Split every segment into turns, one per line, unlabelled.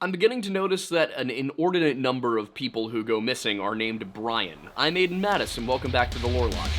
I'm beginning to notice that an inordinate number of people who go missing are named Brian. I'm Aiden Mattis, and welcome back to the Lore Lodge.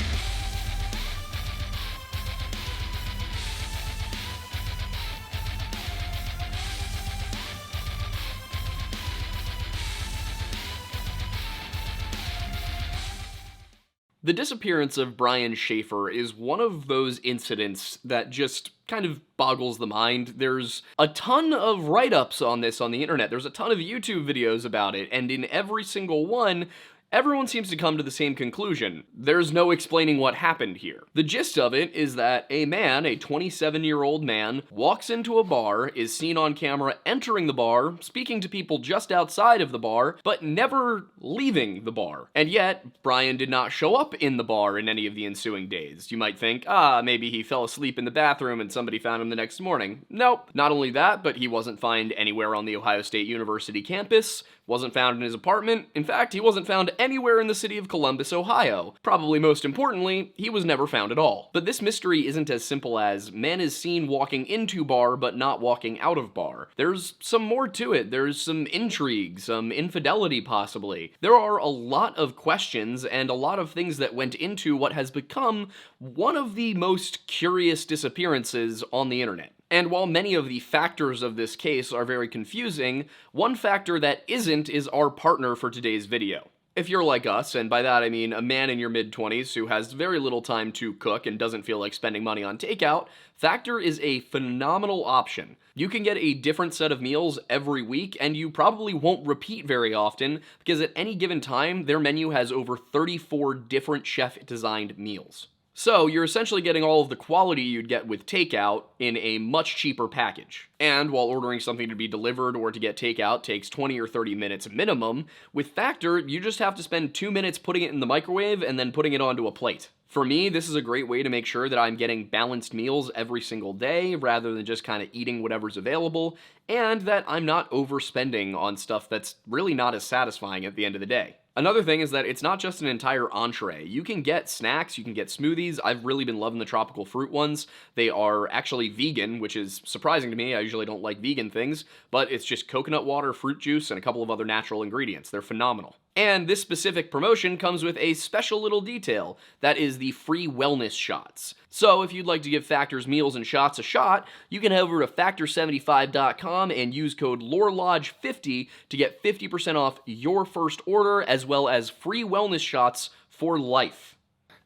The disappearance of Brian Shaffer is one of those incidents that just kind of boggles the mind. There's a ton of write-ups on this on the internet. There's a ton of YouTube videos about it, and in every single one, everyone seems to come to the same conclusion. There's no explaining what happened here. The gist of it is that a man, a 27-year-old man, walks into a bar, is seen on camera entering the bar, speaking to people just outside of the bar, but never leaving the bar. And yet, Brian did not show up in the bar in any of the ensuing days. You might think, maybe he fell asleep in the bathroom and somebody found him the next morning. Nope. Not only that, but he wasn't found anywhere on the Ohio State University campus, wasn't found in his apartment. In fact, he wasn't found anywhere in the city of Columbus, Ohio. Probably most importantly, he was never found at all. But this mystery isn't as simple as man is seen walking into bar but not walking out of bar. There's some more to it. There's some intrigue, some infidelity possibly. There are a lot of questions and a lot of things that went into what has become one of the most curious disappearances on the internet. And while many of the factors of this case are very confusing, one factor that isn't is our partner for today's video. If you're like us, and by that I mean a man in your mid-20s who has very little time to cook and doesn't feel like spending money on takeout, Factor is a phenomenal option. You can get a different set of meals every week, and you probably won't repeat very often, because at any given time, their menu has over 34 different chef-designed meals. So you're essentially getting all of the quality you'd get with takeout in a much cheaper package. And while ordering something to be delivered or to get takeout takes 20 or 30 minutes minimum, with Factor, you just have to spend 2 minutes putting it in the microwave and then putting it onto a plate. For me, this is a great way to make sure that I'm getting balanced meals every single day rather than just kind of eating whatever's available, and that I'm not overspending on stuff that's really not as satisfying at the end of the day. Another thing is that it's not just an entire entree. You can get snacks, you can get smoothies. I've really been loving the tropical fruit ones. They are actually vegan, which is surprising to me. I usually don't like vegan things, but it's just coconut water, fruit juice, and a couple of other natural ingredients. They're phenomenal. And this specific promotion comes with a special little detail, that is the free wellness shots. So if you'd like to give Factor's meals and shots a shot, you can head over to factor75.com and use code LORELODGE50 to get 50% off your first order, as well as free wellness shots for life.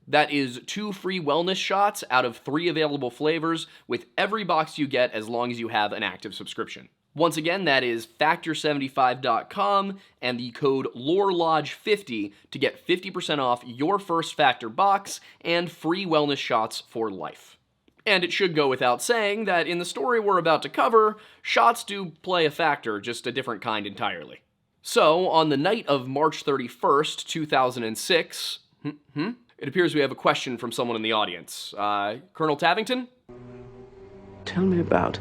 That is 2 free wellness shots out of 3 available flavors with every box you get as long as you have an active subscription. Once again, that is factor75.com and the code LORELODGE50 to get 50% off your first Factor box and free wellness shots for life. And it should go without saying that in the story we're about to cover, shots do play a factor, just a different kind entirely. So, on the night of March 31st, 2006, it appears we have a question from someone in the audience. Colonel Tavington?
Tell me about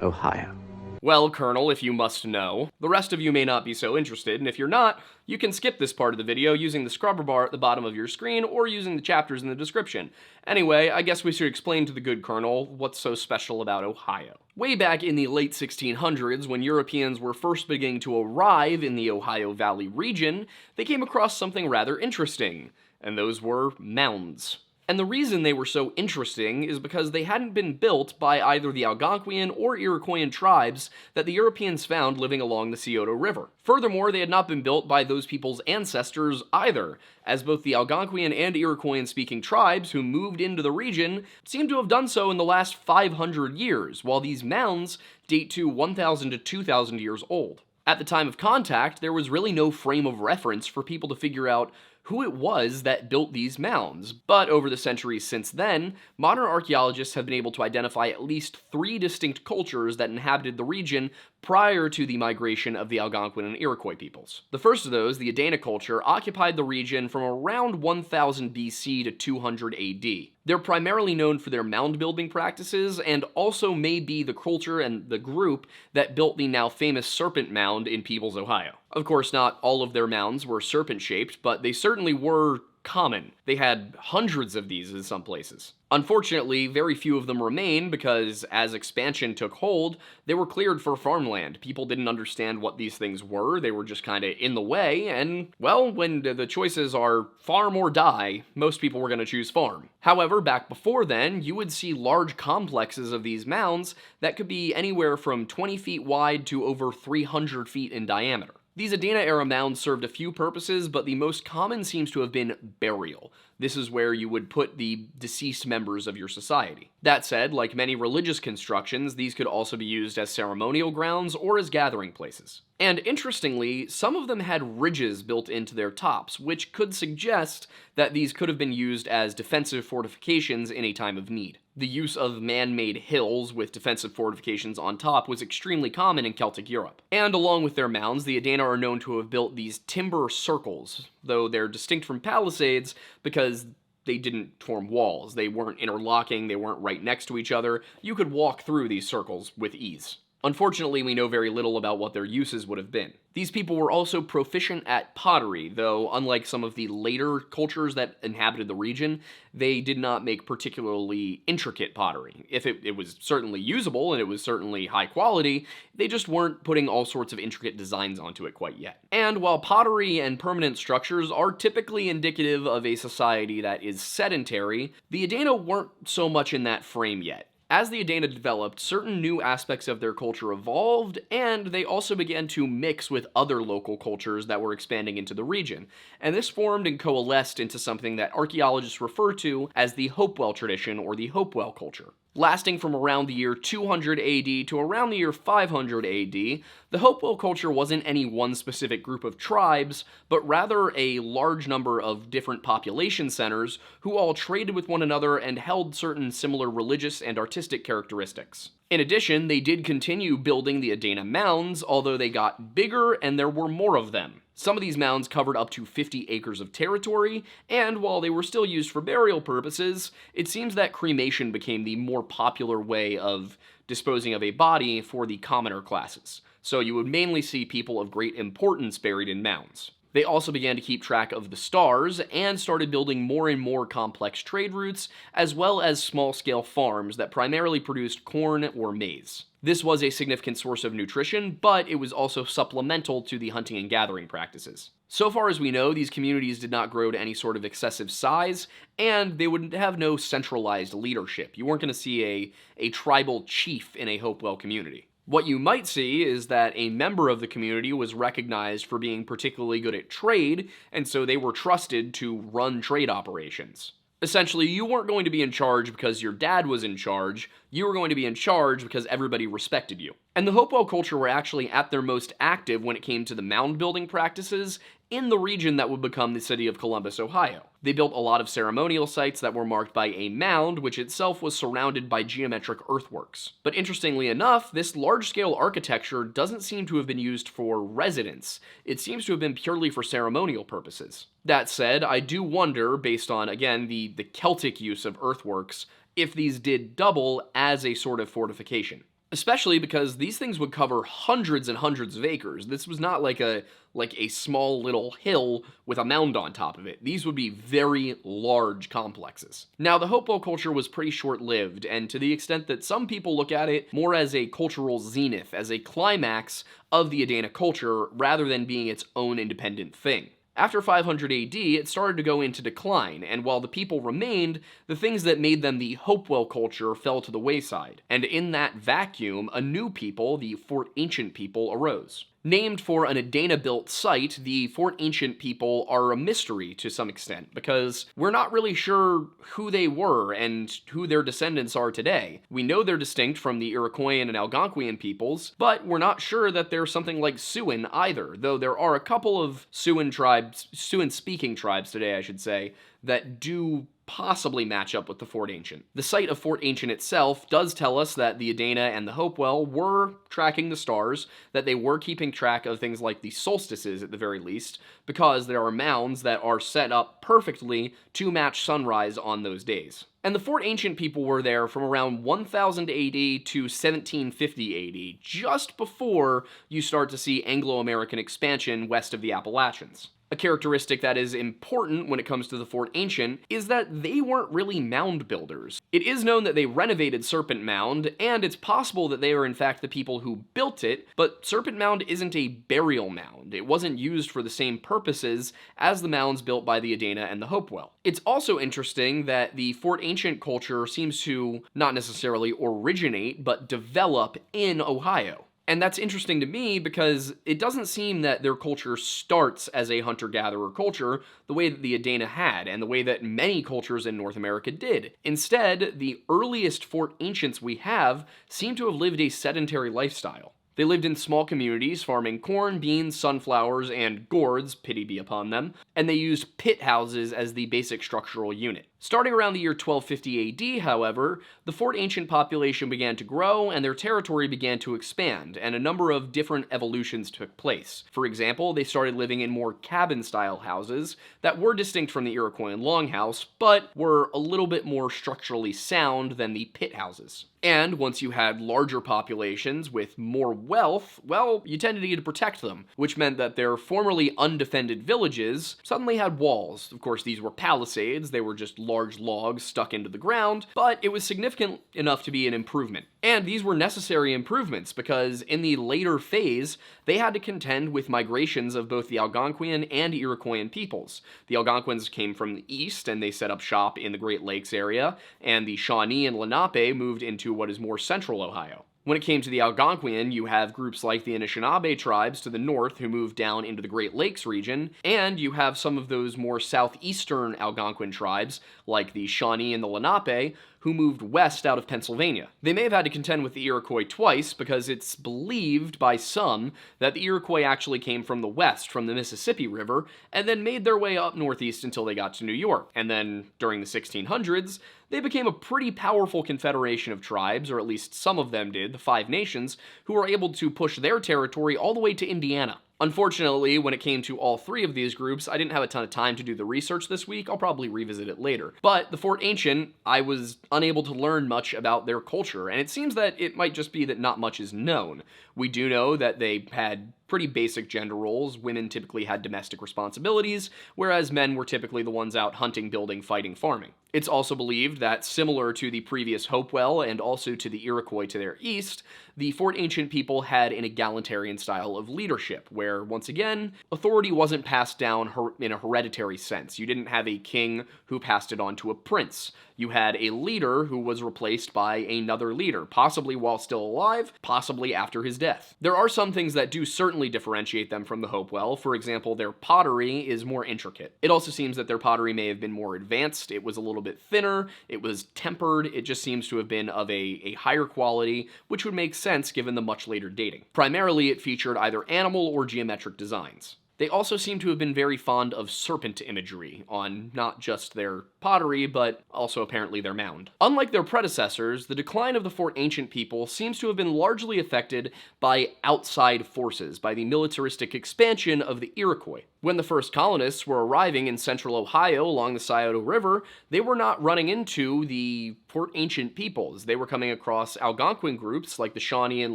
Ohio.
Well, Colonel, if you must know. The rest of you may not be so interested, and if you're not, you can skip this part of the video using the scrubber bar at the bottom of your screen or using the chapters in the description. Anyway, I guess we should explain to the good Colonel what's so special about Ohio. Way back in the late 1600s, when Europeans were first beginning to arrive in the Ohio Valley region, they came across something rather interesting, and those were mounds. And the reason they were so interesting is because they hadn't been built by either the Algonquian or Iroquoian tribes that the Europeans found living along the Scioto River. Furthermore, they had not been built by those people's ancestors either, as both the Algonquian and Iroquoian-speaking tribes who moved into the region seem to have done so in the last 500 years, while these mounds date to 1,000 to 2,000 years old. At the time of contact, there was really no frame of reference for people to figure out who it was that built these mounds, but over the centuries since then, modern archaeologists have been able to identify at least 3 distinct cultures that inhabited the region prior to the migration of the Algonquin and Iroquois peoples. The first of those, the Adana culture, occupied the region from around 1000 BC to 200 AD. They're primarily known for their mound building practices, and also may be the culture and the group that built the now famous Serpent Mound in Peebles, Ohio. Of course, not all of their mounds were serpent-shaped, but they certainly were common. They had hundreds of these in some places. Unfortunately, very few of them remain because as expansion took hold, they were cleared for farmland. People didn't understand what these things were, they were just kind of in the way, and, well, when the choices are farm or die, most people were going to choose farm. However, back before then, you would see large complexes of these mounds that could be anywhere from 20 feet wide to over 300 feet in diameter. These Adena-era mounds served a few purposes, but the most common seems to have been burial. This is where you would put the deceased members of your society. That said, like many religious constructions, these could also be used as ceremonial grounds or as gathering places. And interestingly, some of them had ridges built into their tops, which could suggest that these could have been used as defensive fortifications in a time of need. The use of man-made hills with defensive fortifications on top was extremely common in Celtic Europe. And along with their mounds, the Adena are known to have built these timber circles, though they're distinct from palisades because they didn't form walls. They weren't interlocking, they weren't right next to each other. You could walk through these circles with ease. Unfortunately, we know very little about what their uses would have been. These people were also proficient at pottery, though unlike some of the later cultures that inhabited the region, they did not make particularly intricate pottery. If it was certainly usable and it was certainly high quality, they just weren't putting all sorts of intricate designs onto it quite yet. And while pottery and permanent structures are typically indicative of a society that is sedentary, the Adena weren't so much in that frame yet. As the Adena developed, certain new aspects of their culture evolved, and they also began to mix with other local cultures that were expanding into the region, and this formed and coalesced into something that archaeologists refer to as the Hopewell tradition or the Hopewell culture. Lasting from around the year 200 AD to around the year 500 AD, the Hopewell culture wasn't any one specific group of tribes, but rather a large number of different population centers who all traded with one another and held certain similar religious and artistic characteristics. In addition, they did continue building the Adena mounds, although they got bigger and there were more of them. Some of these mounds covered up to 50 acres of territory, and while they were still used for burial purposes, it seems that cremation became the more popular way of disposing of a body for the commoner classes. So you would mainly see people of great importance buried in mounds. They also began to keep track of the stars and started building more and more complex trade routes, as well as small-scale farms that primarily produced corn or maize. This was a significant source of nutrition, but it was also supplemental to the hunting and gathering practices. So far as we know, these communities did not grow to any sort of excessive size, and they would have no centralized leadership. You weren't going to see a tribal chief in a Hopewell community. What you might see is that a member of the community was recognized for being particularly good at trade, and so they were trusted to run trade operations. Essentially, you weren't going to be in charge because your dad was in charge, you were going to be in charge because everybody respected you. And the Hopewell culture were actually at their most active when it came to the mound building practices in the region that would become the city of Columbus, Ohio. They built a lot of ceremonial sites that were marked by a mound, which itself was surrounded by geometric earthworks. But interestingly enough, this large-scale architecture doesn't seem to have been used for residence. It seems to have been purely for ceremonial purposes. That said, I do wonder, based on, again, the Celtic use of earthworks, if these did double as a sort of fortification. Especially because these things would cover hundreds and hundreds of acres. This was not like a small little hill with a mound on top of it. These would be very large complexes. Now, the Hopewell culture was pretty short-lived, and to the extent that some people look at it more as a cultural zenith, as a climax of the Adena culture, rather than being its own independent thing. After 500 AD, it started to go into decline, and while the people remained, the things that made them the Hopewell culture fell to the wayside. And in that vacuum, a new people, the Fort Ancient people, arose. Named for an Adena-built site, the Fort Ancient people are a mystery to some extent, because we're not really sure who they were and who their descendants are today. We know they're distinct from the Iroquoian and Algonquian peoples, but we're not sure that they're something like Siouan either, though there are a couple of Siouan-speaking tribes today, I should say, that do possibly match up with the Fort Ancient. The site of Fort Ancient itself does tell us that the Adena and the Hopewell were tracking the stars, that they were keeping track of things like the solstices at the very least, because there are mounds that are set up perfectly to match sunrise on those days. And the Fort Ancient people were there from around 1000 AD to 1750 AD, just before you start to see Anglo-American expansion west of the Appalachians. A characteristic that is important when it comes to the Fort Ancient is that they weren't really mound builders. It is known that they renovated Serpent Mound, and it's possible that they are in fact the people who built it, but Serpent Mound isn't a burial mound. It wasn't used for the same purposes as the mounds built by the Adena and the Hopewell. It's also interesting that the Fort Ancient culture seems to not necessarily originate, but develop in Ohio. And that's interesting to me because it doesn't seem that their culture starts as a hunter-gatherer culture the way that the Adena had, and the way that many cultures in North America did. Instead, the earliest Fort Ancients we have seem to have lived a sedentary lifestyle. They lived in small communities, farming corn, beans, sunflowers, and gourds, pity be upon them, and they used pit houses as the basic structural unit. Starting around the year 1250 AD, however, the Fort Ancient population began to grow and their territory began to expand, and a number of different evolutions took place. For example, they started living in more cabin-style houses that were distinct from the Iroquois longhouse, but were a little bit more structurally sound than the pit houses. And once you had larger populations with more wealth, well, you tended to need to protect them, which meant that their formerly undefended villages suddenly had walls. Of course, these were palisades, they were just large logs stuck into the ground, but it was significant enough to be an improvement. And these were necessary improvements because in the later phase, they had to contend with migrations of both the Algonquian and Iroquoian peoples. The Algonquins came from the east and they set up shop in the Great Lakes area, and the Shawnee and Lenape moved into what is more central Ohio. When it came to the Algonquian, you have groups like the Anishinaabe tribes to the north who moved down into the Great Lakes region, and you have some of those more southeastern Algonquin tribes, like the Shawnee and the Lenape, who moved west out of Pennsylvania. They may have had to contend with the Iroquois twice because it's believed by some that the Iroquois actually came from the west, from the Mississippi River, and then made their way up northeast until they got to New York. And then, during the 1600s, they became a pretty powerful confederation of tribes, or at least some of them did, the Five Nations, who were able to push their territory all the way to Indiana. Unfortunately, when it came to all three of these groups, I didn't have a ton of time to do the research this week. I'll probably revisit it later. But the Fort Ancient, I was unable to learn much about their culture, and it seems that it might just be that not much is known. We do know that they had pretty basic gender roles. Women typically had domestic responsibilities, whereas men were typically the ones out hunting, building, fighting, farming. It's also believed that, similar to the previous Hopewell and also to the Iroquois to their east, the Fort Ancient people had an egalitarian style of leadership, where, once again, authority wasn't passed down in a hereditary sense. You didn't have a king who passed it on to a prince. You had a leader who was replaced by another leader, possibly while still alive, possibly after his death. There are some things that do certainly differentiate them from the Hopewell. For example, their pottery is more intricate. It also seems that their pottery may have been more advanced. It was a little bit thinner, it was tempered, it just seems to have been of a higher quality, which would make sense given the much later dating. Primarily, it featured either animal or geometric designs. They also seem to have been very fond of serpent imagery on not just their pottery, but also apparently their mound. Unlike their predecessors, the decline of the Fort Ancient people seems to have been largely affected by outside forces, by the militaristic expansion of the Iroquois. When the first colonists were arriving in central Ohio along the Scioto River, they were not running into the Fort Ancient peoples. They were coming across Algonquin groups like the Shawnee and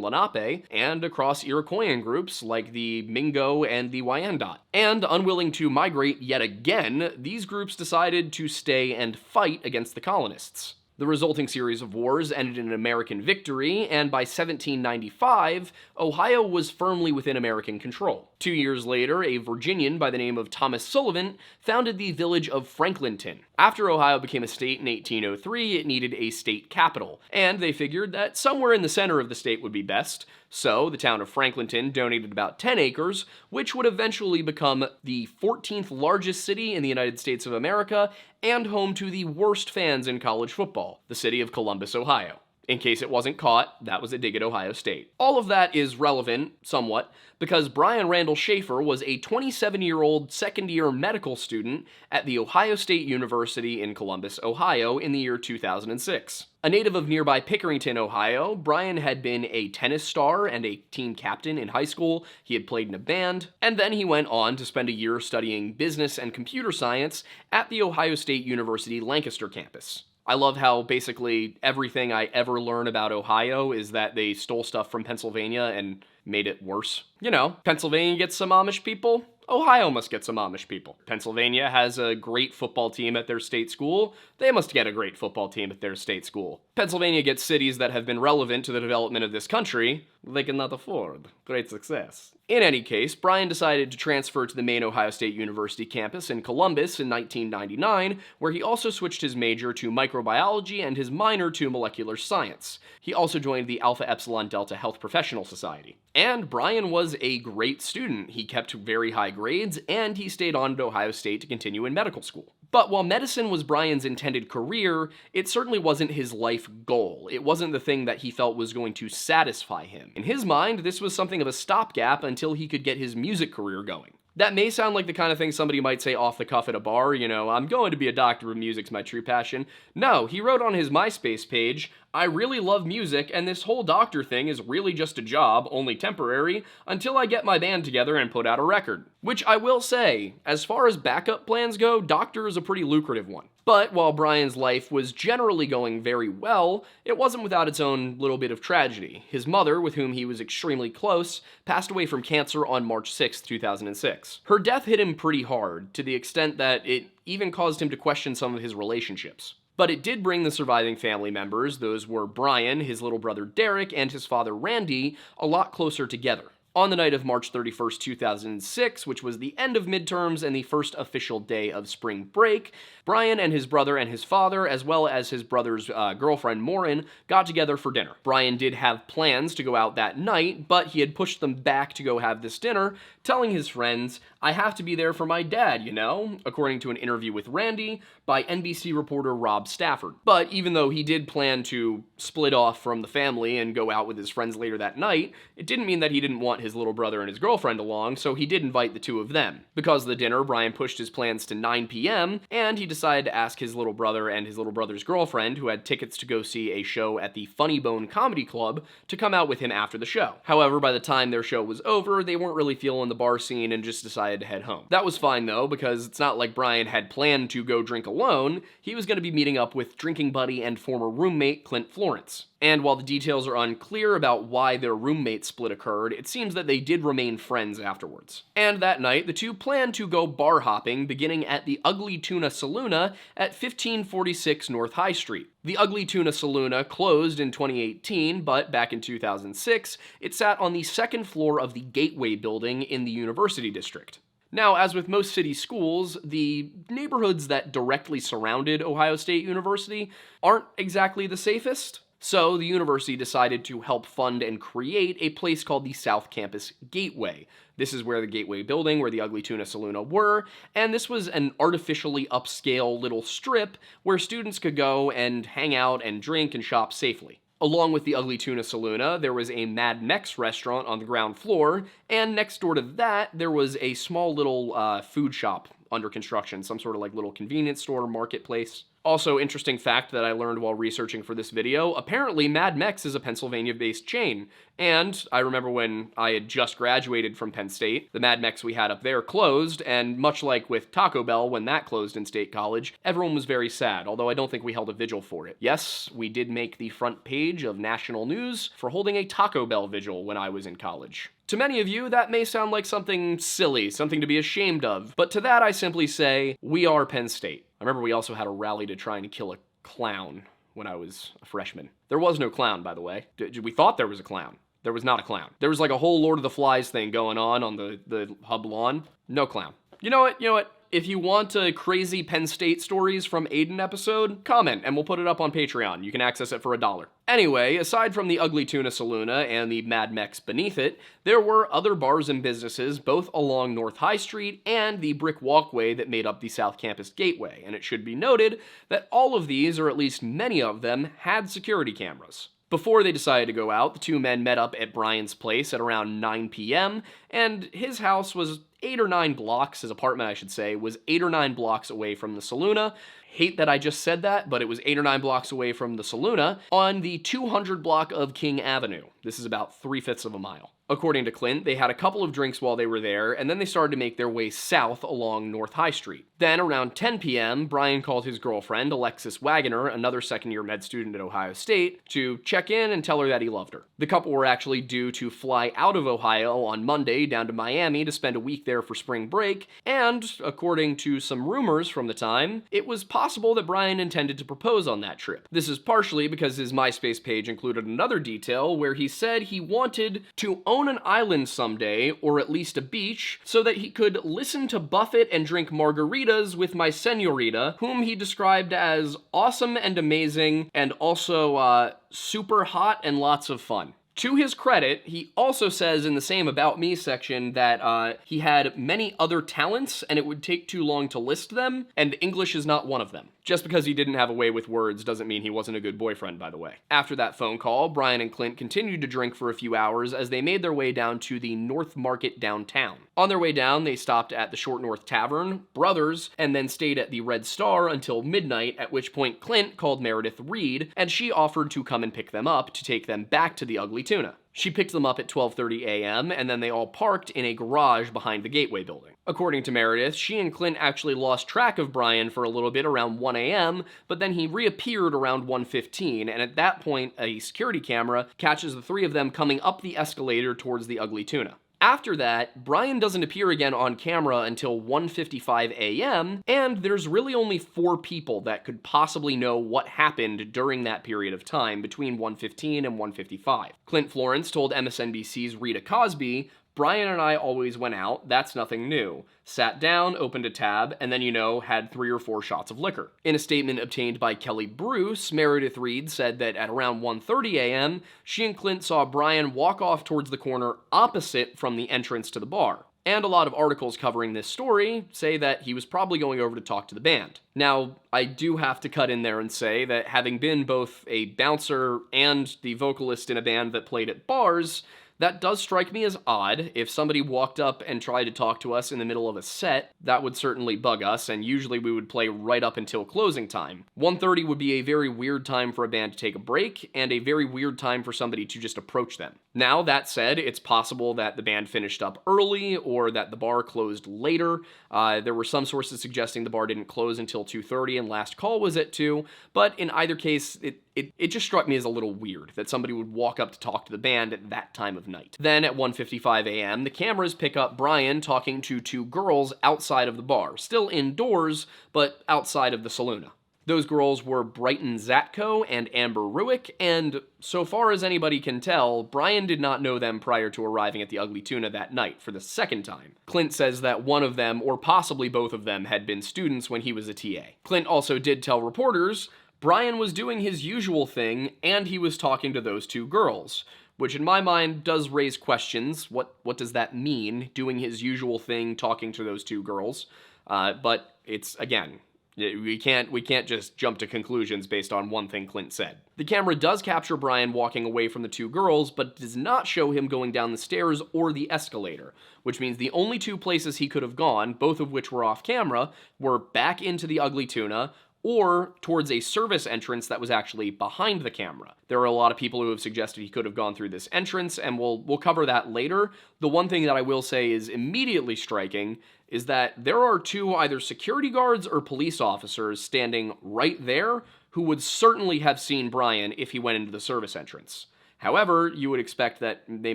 Lenape, and across Iroquoian groups like the Mingo and the Wyandot. And unwilling to migrate yet again, these groups decided to stay and fight against the colonists. The resulting series of wars ended in an American victory, and by 1795, Ohio was firmly within American control. 2 years later, a Virginian by the name of Thomas Sullivan founded the village of Franklinton. After Ohio became a state in 1803, it needed a state capital, and they figured that somewhere in the center of the state would be best, so the town of Franklinton donated about 10 acres, which would eventually become the 14th largest city in the United States of America and home to the worst fans in college football, the city of Columbus, Ohio. In case it wasn't caught, that was a dig at Ohio State. All of that is relevant, somewhat, because Brian Randall Shaffer was a 27-year-old second-year medical student at The Ohio State University in Columbus, Ohio in the year 2006. A native of nearby Pickerington, Ohio, Brian had been a tennis star and a team captain in high school. He had played in a band, and then he went on to spend a year studying business and computer science at the Ohio State University Lancaster campus. I love how basically everything I ever learn about Ohio is that they stole stuff from Pennsylvania and made it worse. You know, Pennsylvania gets some Amish people, Ohio must get some Amish people. Pennsylvania has a great football team at their state school, they must get a great football team at their state school. Pennsylvania gets cities that have been relevant to the development of this country, they cannot afford. Great success. In any case, Brian decided to transfer to the main Ohio State University campus in Columbus in 1999, where he also switched his major to microbiology and his minor to molecular science. He also joined the Alpha Epsilon Delta Health Professional Society. And Brian was a great student. He kept very high grades, and he stayed on at Ohio State to continue in medical school. But while medicine was Brian's intended career, it certainly wasn't his life goal. It wasn't the thing that he felt was going to satisfy him. In his mind, this was something of a stopgap until he could get his music career going. That may sound like the kind of thing somebody might say off the cuff at a bar, you know, I'm going to be a doctor of music's my true passion. No, he wrote on his MySpace page, I really love music, and this whole doctor thing is really just a job, only temporary, until I get my band together and put out a record. Which I will say, as far as backup plans go, doctor is a pretty lucrative one. But while Brian's life was generally going very well, it wasn't without its own little bit of tragedy. His mother, with whom he was extremely close, passed away from cancer on March 6, 2006. Her death hit him pretty hard, to the extent that it even caused him to question some of his relationships. But it did bring the surviving family members, those were Brian, his little brother Derek, and his father Randy, a lot closer together. On the night of March 31st, 2006, which was the end of midterms and the first official day of spring break, Brian and his brother and his father, as well as his brother's girlfriend Maureen, got together for dinner. Brian did have plans to go out that night, but he had pushed them back to go have this dinner, telling his friends, I have to be there for my dad, you know, according to an interview with Randy by NBC reporter Rob Stafford. But even though he did plan to split off from the family and go out with his friends later that night, it didn't mean that he didn't want his little brother and his girlfriend along, so he did invite the two of them. Because of the dinner, Brian pushed his plans to 9 p.m., and he decided to ask his little brother and his little brother's girlfriend, who had tickets to go see a show at the Funny Bone Comedy Club, to come out with him after the show. However, by the time their show was over, they weren't really feeling the bar scene and just decided to head home. That was fine though, because it's not like Brian had planned to go drink alone. He was going to be meeting up with drinking buddy and former roommate Clint Florence. And while the details are unclear about why their roommate split occurred, it seems that they did remain friends afterwards. And that night, the two planned to go bar hopping, beginning at the Ugly Tuna Saloona at 1546 North High Street. The Ugly Tuna Saloona closed in 2018, but back in 2006, it sat on the second floor of the Gateway building in the University District. Now, as with most city schools, the neighborhoods that directly surrounded Ohio State University aren't exactly the safest. So the university decided to help fund and create a place called the South Campus Gateway. This is where the Gateway building, where the Ugly Tuna Saloona were, and this was an artificially upscale little strip where students could go and hang out and drink and shop safely. Along with the Ugly Tuna Saloona, there was a Mad Mex restaurant on the ground floor, and next door to that, there was a small little food shop under construction, some sort of like little convenience store, marketplace. Also, interesting fact that I learned while researching for this video, apparently Mad Mex is a Pennsylvania-based chain. And I remember when I had just graduated from Penn State, the Mad Mex we had up there closed, and much like with Taco Bell when that closed in State College, everyone was very sad, although I don't think we held a vigil for it. Yes, we did make the front page of national news for holding a Taco Bell vigil when I was in college. To many of you, that may sound like something silly, something to be ashamed of, but to that I simply say, we are Penn State. I remember we also had a rally to try and kill a clown when I was a freshman. There was no clown, by the way. We thought there was a clown. There was not a clown. There was like a whole Lord of the Flies thing going on the hub lawn. No clown. You know what? If you want crazy Penn State stories from Aiden episode, comment and we'll put it up on Patreon. You can access it for $1. Anyway, aside from the Ugly Tuna Saloona and the Mad Mex beneath it, there were other bars and businesses both along North High Street and the brick walkway that made up the South Campus Gateway, and it should be noted that all of these, or at least many of them, had security cameras. Before they decided to go out, the two men met up at Brian's place at around 9 p.m., and his house was 8 or 9 blocks, his apartment I should say, was 8 or 9 blocks away from the Saloona. Hate that I just said that, but it was 8 or 9 blocks away from the Saloona on the 200 block of King Avenue. This is about 3/5 of a mile. According to Clint, they had a couple of drinks while they were there, and then they started to make their way south along North High Street. Then, around 10 p.m., Brian called his girlfriend, Alexis Wagoner, another second-year med student at Ohio State, to check in and tell her that he loved her. The couple were actually due to fly out of Ohio on Monday down to Miami to spend a week there for spring break, and, according to some rumors from the time, it was possible that Brian intended to propose on that trip. This is partially because his MySpace page included another detail where he said he wanted to own an island someday, or at least a beach, so that he could listen to Buffett and drink margaritas with my senorita, whom he described as awesome and amazing, and also, super hot and lots of fun. To his credit, he also says in the same About Me section that he had many other talents and it would take too long to list them, and English is not one of them. Just because he didn't have a way with words doesn't mean he wasn't a good boyfriend, by the way. After that phone call, Brian and Clint continued to drink for a few hours as they made their way down to the North Market downtown. On their way down, they stopped at the Short North Tavern, Brothers, and then stayed at the Red Star until midnight, at which point Clint called Meredith Reed, and she offered to come and pick them up to take them back to the Ugly Tuna. She picked them up at 12:30 a.m., and then they all parked in a garage behind the Gateway building. According to Meredith, she and Clint actually lost track of Brian for a little bit around 1 a.m., but then he reappeared around 1:15, and at that point, a security camera catches the three of them coming up the escalator towards the Ugly Tuna. After that, Brian doesn't appear again on camera until 1:55 a.m., and there's really only 4 people that could possibly know what happened during that period of time between 1:15 and 1:55. Clint Florence told MSNBC's Rita Cosby, "Brian and I always went out, that's nothing new. Sat down, opened a tab, and then, had 3 or 4 shots of liquor." In a statement obtained by Kelly Bruce, Meredith Reed said that at around 1:30 a.m., she and Clint saw Brian walk off towards the corner opposite from the entrance to the bar. And a lot of articles covering this story say that he was probably going over to talk to the band. Now, I do have to cut in there and say that having been both a bouncer and the vocalist in a band that played at bars, that does strike me as odd. If somebody walked up and tried to talk to us in the middle of a set, that would certainly bug us, and usually we would play right up until closing time. 1:30 would be a very weird time for a band to take a break, and a very weird time for somebody to just approach them. Now, that said, it's possible that the band finished up early, or that the bar closed later. There were some sources suggesting the bar didn't close until 2:30 and last call was at 2, but in either case, it just struck me as a little weird that somebody would walk up to talk to the band at that time of night. Then at 1:55 a.m., the cameras pick up Brian talking to 2 girls outside of the bar, still indoors, but outside of the Saloona. Those girls were Brighton Zatko and Amber Ruick, and so far as anybody can tell, Brian did not know them prior to arriving at the Ugly Tuna that night for the second time. Clint says that one of them, or possibly both of them, had been students when he was a TA. Clint also did tell reporters Brian was doing his usual thing, and he was talking to those 2 girls, which in my mind does raise questions. What does that mean, doing his usual thing, talking to those 2 girls? But it's, again, we can't just jump to conclusions based on one thing Clint said. The camera does capture Brian walking away from the 2 girls, but does not show him going down the stairs or the escalator, which means the only 2 places he could have gone, both of which were off camera, were back into the Ugly Tuna, or towards a service entrance that was actually behind the camera. There are a lot of people who have suggested he could have gone through this entrance, and we'll cover that later. The one thing that I will say is immediately striking is that there are 2 either security guards or police officers standing right there who would certainly have seen Brian if he went into the service entrance. However, you would expect that they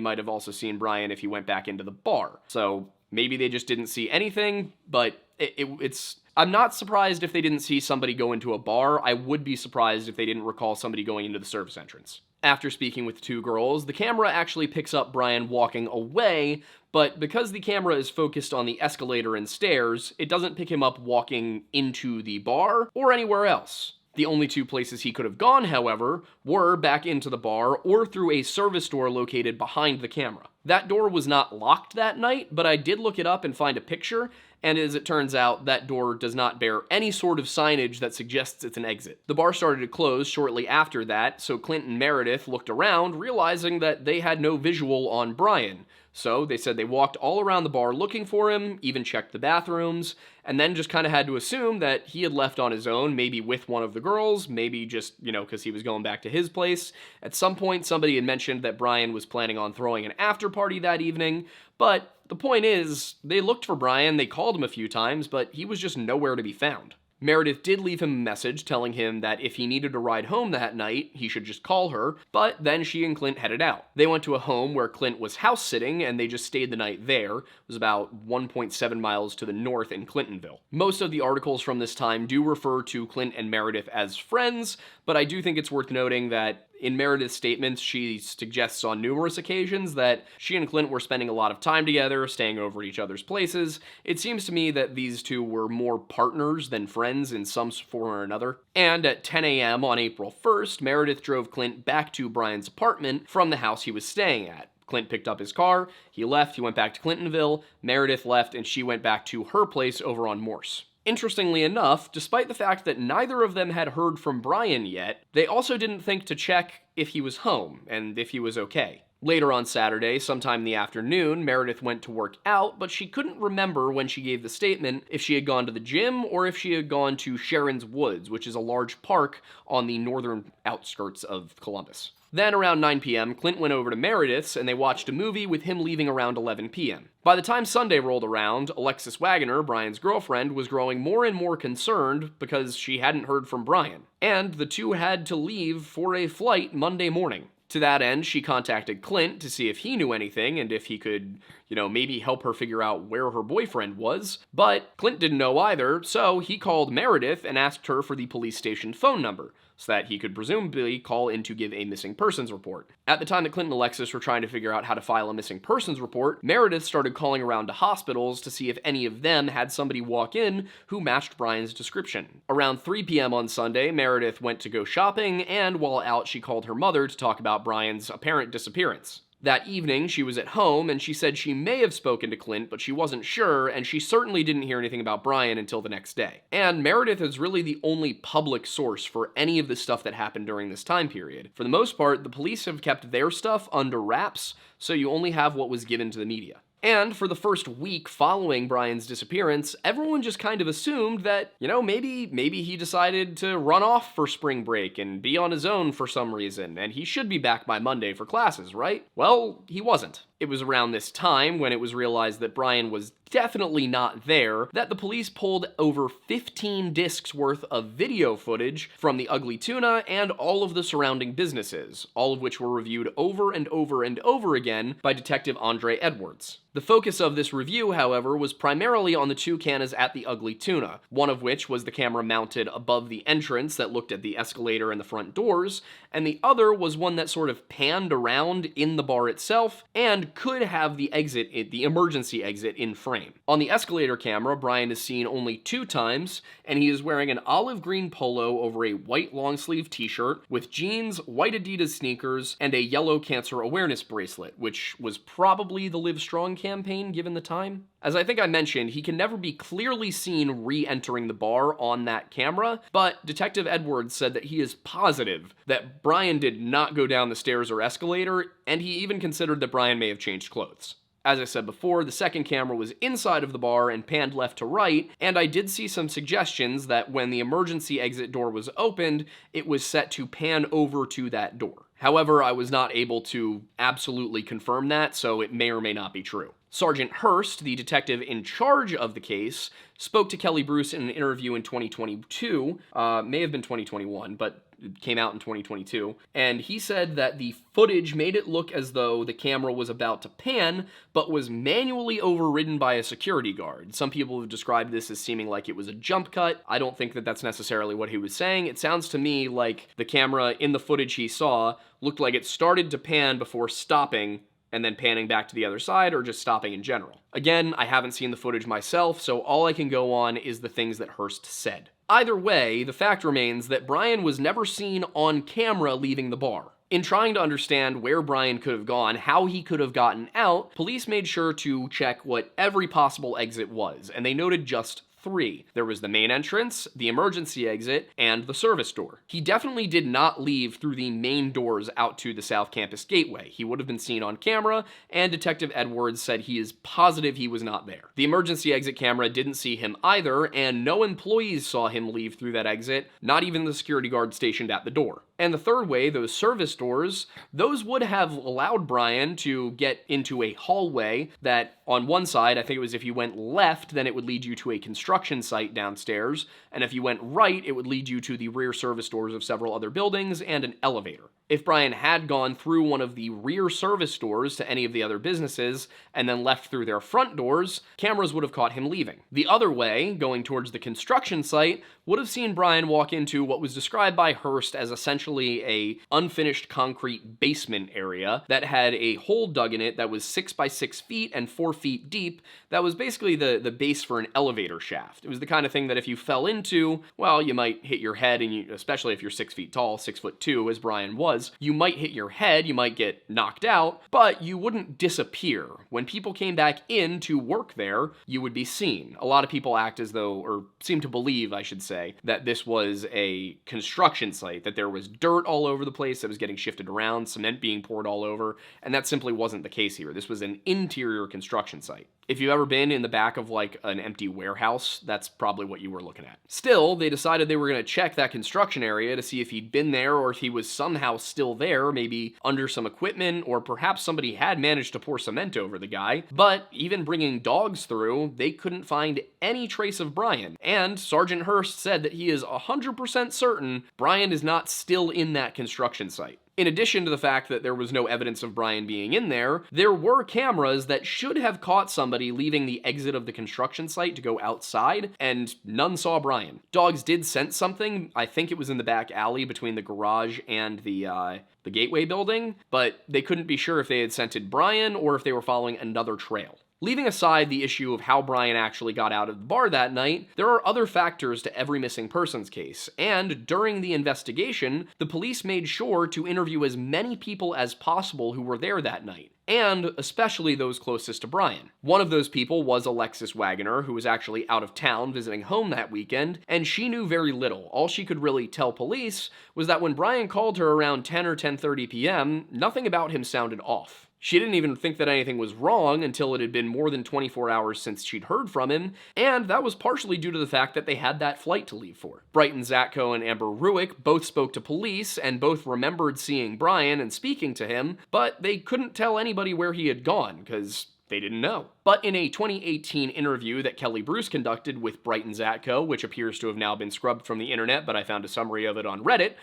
might have also seen Brian if he went back into the bar. So maybe they just didn't see anything, but it's... I'm not surprised if they didn't see somebody go into a bar. I would be surprised if they didn't recall somebody going into the service entrance. After speaking with 2 girls, the camera actually picks up Brian walking away, but because the camera is focused on the escalator and stairs, it doesn't pick him up walking into the bar or anywhere else. The only 2 places he could have gone, however, were back into the bar or through a service door located behind the camera. That door was not locked that night, but I did look it up and find a picture, and as it turns out, that door does not bear any sort of signage that suggests it's an exit. The bar started to close shortly after that, so Clint and Meredith looked around, realizing that they had no visual on Brian, So they said they walked all around the bar looking for him, even checked the bathrooms, and then just kind of had to assume that he had left on his own, maybe with one of the girls, maybe just, because he was going back to his place. At some point, somebody had mentioned that Brian was planning on throwing an after party that evening, but the point is, they looked for Brian, they called him a few times, but he was just nowhere to be found. Meredith did leave him a message telling him that if he needed a ride home that night, he should just call her, but then she and Clint headed out. They went to a home where Clint was house sitting, and they just stayed the night there. It was about 1.7 miles to the north in Clintonville. Most of the articles from this time do refer to Clint and Meredith as friends, but I do think it's worth noting that in Meredith's statements, she suggests on numerous occasions that she and Clint were spending a lot of time together, staying over at each other's places. It seems to me that these two were more partners than friends in some form or another. And at 10 a.m. on April 1st, Meredith drove Clint back to Brian's apartment from the house he was staying at. Clint picked up his car, he left, he went back to Clintonville, Meredith left, and she went back to her place over on Morse. Interestingly enough, despite the fact that neither of them had heard from Brian yet, they also didn't think to check if he was home and if he was okay. Later on Saturday, sometime in the afternoon, Meredith went to work out, but she couldn't remember when she gave the statement if she had gone to the gym or if she had gone to Sharon's Woods, which is a large park on the northern outskirts of Columbus. Then around 9 p.m., Clint went over to Meredith's and they watched a movie with him leaving around 11 p.m. By the time Sunday rolled around, Alexis Wagoner, Brian's girlfriend, was growing more and more concerned because she hadn't heard from Brian, and the two had to leave for a flight Monday morning. To that end, she contacted Clint to see if he knew anything and if he could, maybe help her figure out where her boyfriend was, but Clint didn't know either, so he called Meredith and asked her for the police station phone number, so that he could presumably call in to give a missing persons report. At the time that Clint and Alexis were trying to figure out how to file a missing persons report, Meredith started calling around to hospitals to see if any of them had somebody walk in who matched Brian's description. Around 3 p.m. on Sunday, Meredith went to go shopping, and while out, she called her mother to talk about Brian's apparent disappearance. That evening, she was at home, and she said she may have spoken to Clint, but she wasn't sure, and she certainly didn't hear anything about Brian until the next day. And Meredith is really the only public source for any of the stuff that happened during this time period. For the most part, the police have kept their stuff under wraps, so you only have what was given to the media. And for the first week following Brian's disappearance, everyone just kind of assumed that, maybe he decided to run off for spring break and be on his own for some reason, and he should be back by Monday for classes, right? Well, he wasn't. It was around this time, when it was realized that Brian was definitely not there, that the police pulled over 15 discs worth of video footage from the Ugly Tuna and all of the surrounding businesses, all of which were reviewed over and over and over again by Detective Andre Edwards. The focus of this review, however, was primarily on the two cameras at the Ugly Tuna, one of which was the camera mounted above the entrance that looked at the escalator and the front doors, and the other was one that sort of panned around in the bar itself and could have the emergency exit in frame. On the escalator camera, Brian is seen only 2 times, and he is wearing an olive green polo over a white long-sleeve t-shirt with jeans, white Adidas sneakers, and a yellow cancer awareness bracelet, which was probably the Live Strong campaign given the time. As I think I mentioned, he can never be clearly seen re-entering the bar on that camera, but Detective Edwards said that he is positive that Brian did not go down the stairs or escalator, and he even considered that Brian may have changed clothes. As I said before, the second camera was inside of the bar and panned left to right, and I did see some suggestions that when the emergency exit door was opened, it was set to pan over to that door. However, I was not able to absolutely confirm that, so it may or may not be true. Sergeant Hurst, the detective in charge of the case, spoke to Kelly Bruce in an interview in 2022, may have been 2021, but it came out in 2022, and he said that the footage made it look as though the camera was about to pan, but was manually overridden by a security guard. Some people have described this as seeming like it was a jump cut. I don't think that that's necessarily what he was saying. It sounds to me like the camera in the footage he saw looked like it started to pan before stopping, and then panning back to the other side, or just stopping in general. Again, I haven't seen the footage myself, so all I can go on is the things that Hurst said. Either way, the fact remains that Brian was never seen on camera leaving the bar. In trying to understand where Brian could have gone, how he could have gotten out, police made sure to check what every possible exit was, and they noted just three. There was the main entrance, the emergency exit, and the service door. He definitely did not leave through the main doors out to the South Campus Gateway. He would have been seen on camera, and Detective Edwards said he is positive he was not there. The emergency exit camera didn't see him either, and no employees saw him leave through that exit, not even the security guard stationed at the door. And the third way, those service doors, those would have allowed Brian to get into a hallway that on one side, I think it was if you went left, then it would lead you to a construction site downstairs, and if you went right, it would lead you to the rear service doors of several other buildings and an elevator. If Brian had gone through one of the rear service doors to any of the other businesses and then left through their front doors, cameras would have caught him leaving. The other way, going towards the construction site, would have seen Brian walk into what was described by Hearst as essentially a unfinished concrete basement area that had a hole dug in it that was 6 by 6 feet and 4 feet deep. That was basically the base for an elevator shaft. It was the kind of thing that if you fell into, well, you might hit your head, and especially if you're 6 feet tall, 6'2", as Brian was, you might hit your head, you might get knocked out, but you wouldn't disappear. When people came back in to work there, you would be seen. A lot of people act as though, or seem to believe, I should say, that this was a construction site, that there was dirt all over the place that was getting shifted around, cement being poured all over, and that simply wasn't the case here. This was an interior construction site. If you've ever been in the back of like an empty warehouse, that's probably what you were looking at. Still, they decided they were going to check that construction area to see if he'd been there or if he was somehow still there, maybe under some equipment, or perhaps somebody had managed to pour cement over the guy. But even bringing dogs through, they couldn't find any trace of Brian. And Sergeant Hearst said that he is 100% certain Brian is not still in that construction site. In addition to the fact that there was no evidence of Brian being in there, there were cameras that should have caught somebody leaving the exit of the construction site to go outside, and none saw Brian. Dogs did sense something. I think it was in the back alley between the garage and the Gateway building, but they couldn't be sure if they had scented Brian or if they were following another trail. Leaving aside the issue of how Brian actually got out of the bar that night, there are other factors to every missing persons case, and during the investigation, the police made sure to interview as many people as possible who were there that night, and especially those closest to Brian. One of those people was Alexis Wagoner, who was actually out of town visiting home that weekend, and she knew very little. All she could really tell police was that when Brian called her around 10 or 10:30 p.m., nothing about him sounded off. She didn't even think that anything was wrong until it had been more than 24 hours since she'd heard from him, and that was partially due to the fact that they had that flight to leave for. Brighton Zatko and Amber Ruick both spoke to police and both remembered seeing Brian and speaking to him, but they couldn't tell anybody where he had gone, because they didn't know. But in a 2018 interview that Kelly Bruce conducted with Brighton Zatko, which appears to have now been scrubbed from the internet, but I found a summary of it on Reddit,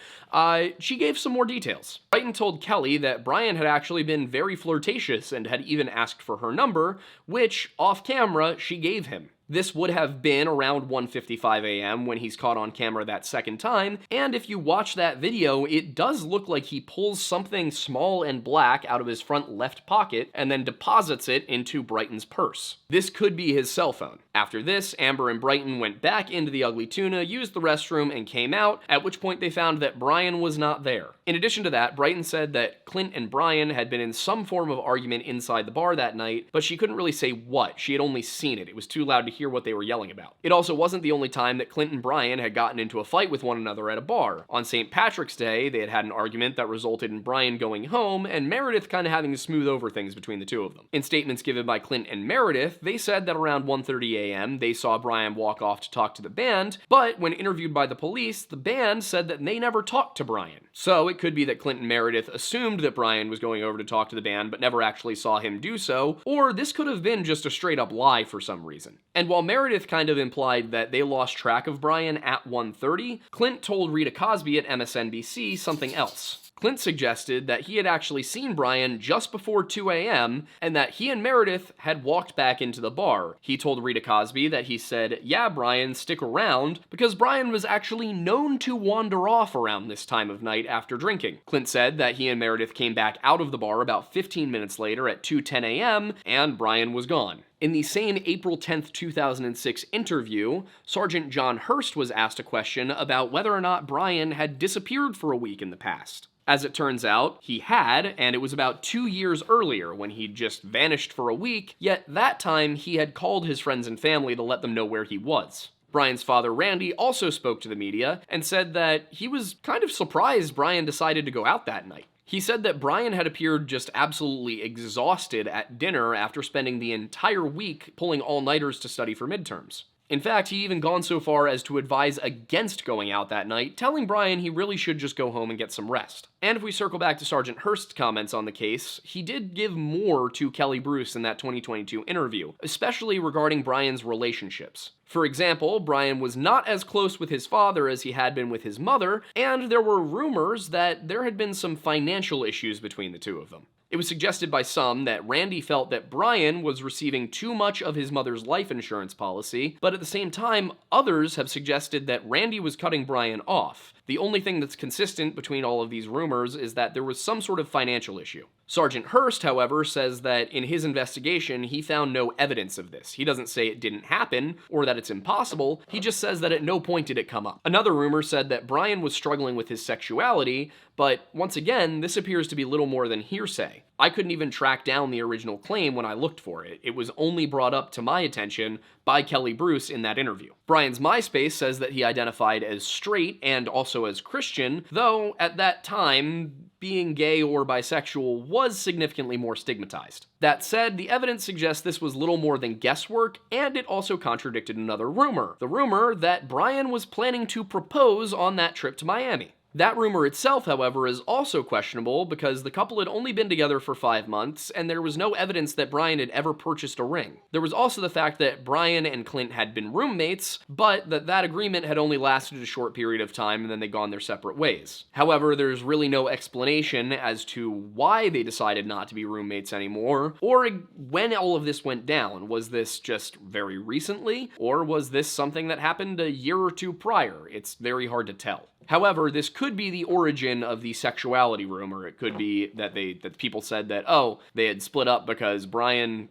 she gave some more details. Brighton told Kelly that Brian had actually been very flirtatious and had even asked for her number, which, off camera, she gave him. This would have been around 1:55 a.m. when he's caught on camera that second time, and if you watch that video, it does look like he pulls something small and black out of his front left pocket and then deposits it into Brighton's purse. This could be his cell phone. After this, Amber and Brighton went back into the Ugly Tuna, used the restroom, and came out, at which point they found that Brian was not there. In addition to that, Brighton said that Clint and Brian had been in some form of argument inside the bar that night, but she couldn't really say what. She had only seen it. It was too loud to hear what they were yelling about. It also wasn't the only time that Clint and Brian had gotten into a fight with one another at a bar. On St. Patrick's Day, they had had an argument that resulted in Brian going home and Meredith kind of having to smooth over things between the two of them. In statements given by Clint and Meredith, they said that around 1:30 a.m. they saw Brian walk off to talk to the band, but when interviewed by the police, the band said that they never talked to Brian. So it could be that Clint and Meredith assumed that Brian was going over to talk to the band but never actually saw him do so, or this could have been just a straight up lie for some reason. And while Meredith kind of implied that they lost track of Brian at 1:30, Clint told Rita Cosby at MSNBC something else. Clint suggested that he had actually seen Brian just before 2 a.m. and that he and Meredith had walked back into the bar. He told Rita Cosby that he said, "Yeah, Brian, stick around," because Brian was actually known to wander off around this time of night after drinking. Clint said that he and Meredith came back out of the bar about 15 minutes later at 2:10 a.m. and Brian was gone. In the same April 10th, 2006 interview, Sergeant John Hurst was asked a question about whether or not Brian had disappeared for a week in the past. As it turns out, he had, and it was about 2 years earlier when he'd just vanished for a week, yet that time he had called his friends and family to let them know where he was. Brian's father, Randy, also spoke to the media and said that he was kind of surprised Brian decided to go out that night. He said that Brian had appeared just absolutely exhausted at dinner after spending the entire week pulling all-nighters to study for midterms. In fact, he even gone so far as to advise against going out that night, telling Brian he really should just go home and get some rest. And if we circle back to Sergeant Hurst's comments on the case, he did give more to Kelly Bruce in that 2022 interview, especially regarding Brian's relationships. For example, Brian was not as close with his father as he had been with his mother, and there were rumors that there had been some financial issues between the two of them. It was suggested by some that Randy felt that Brian was receiving too much of his mother's life insurance policy, but at the same time, others have suggested that Randy was cutting Brian off. The only thing that's consistent between all of these rumors is that there was some sort of financial issue. Sergeant Hurst, however, says that in his investigation, he found no evidence of this. He doesn't say it didn't happen or that it's impossible, he just says that at no point did it come up. Another rumor said that Brian was struggling with his sexuality, but once again, this appears to be little more than hearsay. I couldn't even track down the original claim when I looked for it. It was only brought up to my attention by Kelly Bruce in that interview. Brian's MySpace says that he identified as straight and also as Christian, though at that time, being gay or bisexual was significantly more stigmatized. That said, the evidence suggests this was little more than guesswork, and it also contradicted another rumor. The rumor that Brian was planning to propose on that trip to Miami. That rumor itself, however, is also questionable because the couple had only been together for 5 months, and there was no evidence that Brian had ever purchased a ring. There was also the fact that Brian and Clint had been roommates, but that agreement had only lasted a short period of time and then they'd gone their separate ways. However, there's really no explanation as to why they decided not to be roommates anymore, or when all of this went down. Was this just very recently, or was this something that happened a year or two prior? It's very hard to tell. However, this could be the origin of the sexuality rumor. It could be that people said that, oh, they had split up because Brian,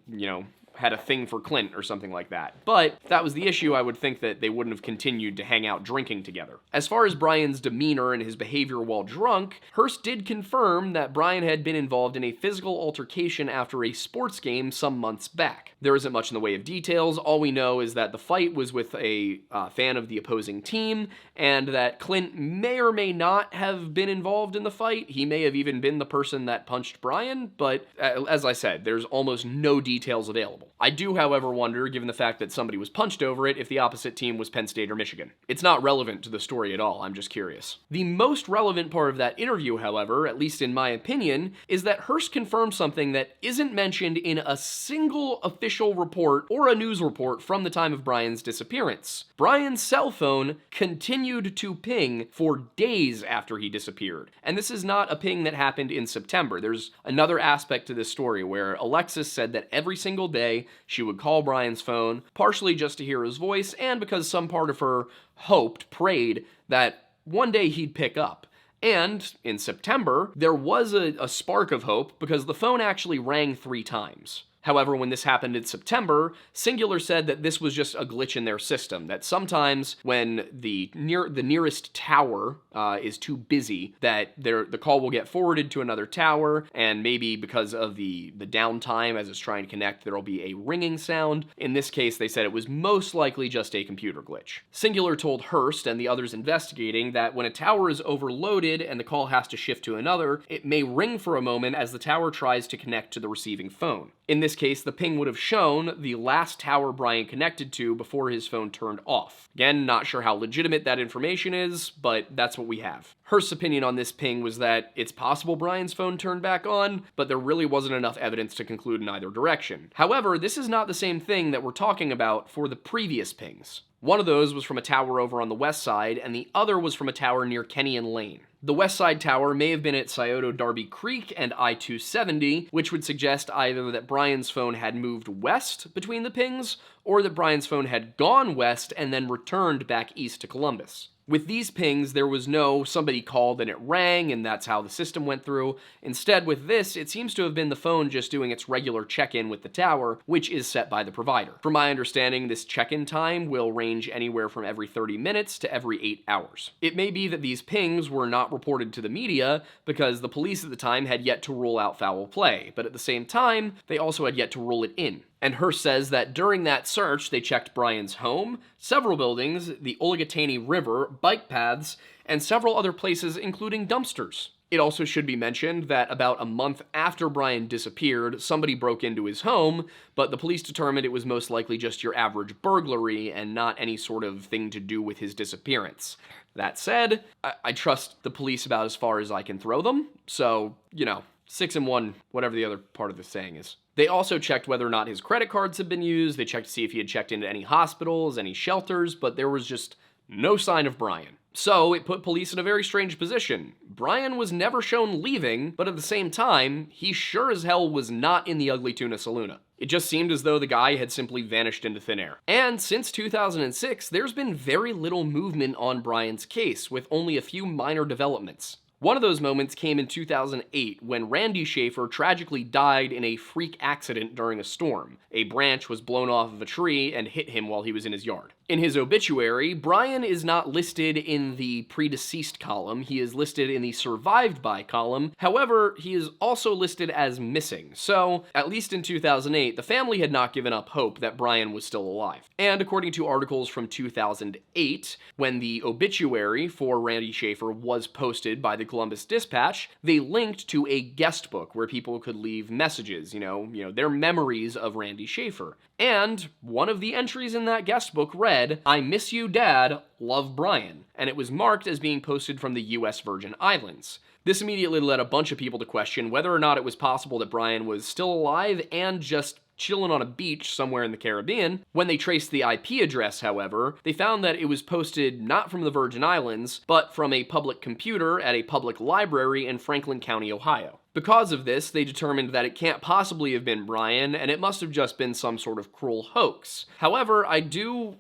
had a thing for Clint or something like that. But if that was the issue, I would think that they wouldn't have continued to hang out drinking together. As far as Brian's demeanor and his behavior while drunk, Hurst did confirm that Brian had been involved in a physical altercation after a sports game some months back. There isn't much in the way of details. All we know is that the fight was with a fan of the opposing team, and that Clint may or may not have been involved in the fight. He may have even been the person that punched Brian, but as I said, there's almost no details available. I do, however, wonder, given the fact that somebody was punched over it, if the opposite team was Penn State or Michigan. It's not relevant to the story at all, I'm just curious. The most relevant part of that interview, however, at least in my opinion, is that Hurst confirmed something that isn't mentioned in a single official report or a news report from the time of Brian's disappearance. Brian's cell phone continued to ping for days after he disappeared. And this is not a ping that happened in September. There's another aspect to this story where Alexis said that every single day she would call Brian's phone, partially just to hear his voice, and because some part of her prayed that one day he'd pick up. And in September, there was a spark of hope because the phone actually rang 3 times. However, when this happened in September, Singular said that this was just a glitch in their system, that sometimes when the nearest tower is too busy, that the call will get forwarded to another tower, and maybe because of the downtime as it's trying to connect, there'll be a ringing sound. In this case, they said it was most likely just a computer glitch. Singular told Hurst and the others investigating that when a tower is overloaded and the call has to shift to another, it may ring for a moment as the tower tries to connect to the receiving phone. In this case, the ping would have shown the last tower Brian connected to before his phone turned off. Again, not sure how legitimate that information is, but that's what we have. Hurst's opinion on this ping was that it's possible Brian's phone turned back on, but there really wasn't enough evidence to conclude in either direction. However, this is not the same thing that we're talking about for the previous pings. One of those was from a tower over on the west side, and the other was from a tower near Kenny and Lane. The west side tower may have been at Scioto Darby Creek and I-270, which would suggest either that Brian's phone had moved west between the pings, or that Brian's phone had gone west and then returned back east to Columbus. With these pings, there was no somebody called and it rang and that's how the system went through. Instead, with this, it seems to have been the phone just doing its regular check-in with the tower, which is set by the provider. From my understanding, this check-in time will range anywhere from every 30 minutes to every 8 hours. It may be that these pings were not reported to the media because the police at the time had yet to rule out foul play, but at the same time, they also had yet to rule it in. And Hearst says that during that search, they checked Brian's home, several buildings, the Ugly River, bike paths, and several other places, including dumpsters. It also should be mentioned that about a month after Brian disappeared, somebody broke into his home, but the police determined it was most likely just your average burglary and not any sort of thing to do with his disappearance. That said, I trust the police about as far as I can throw them, so, 6 in 1, whatever the other part of the saying is. They also checked whether or not his credit cards had been used. They checked to see if he had checked into any hospitals, any shelters, but there was just no sign of Brian. So it put police in a very strange position. Brian was never shown leaving, but at the same time, he sure as hell was not in the Ugly Tuna Saloona. It just seemed as though the guy had simply vanished into thin air. And since 2006, there's been very little movement on Brian's case, with only a few minor developments. One of those moments came in 2008 when Randy Shaffer tragically died in a freak accident during a storm. A branch was blown off of a tree and hit him while he was in his yard. In his obituary, Brian is not listed in the predeceased column, he is listed in the survived by column. However, he is also listed as missing, so at least in 2008, the family had not given up hope that Brian was still alive. And according to articles from 2008, when the obituary for Randy Shaffer was posted by the Columbus Dispatch, they linked to a guest book where people could leave messages, their memories of Randy Shaffer. And one of the entries in that guest book read, "I miss you, Dad, love Brian," and it was marked as being posted from the US Virgin Islands. This immediately led a bunch of people to question whether or not it was possible that Brian was still alive and just chilling on a beach somewhere in the Caribbean. When they traced the IP address, however, they found that it was posted not from the Virgin Islands, but from a public computer at a public library in Franklin County, Ohio. Because of this, they determined that it can't possibly have been Brian, and it must have just been some sort of cruel hoax. However, I do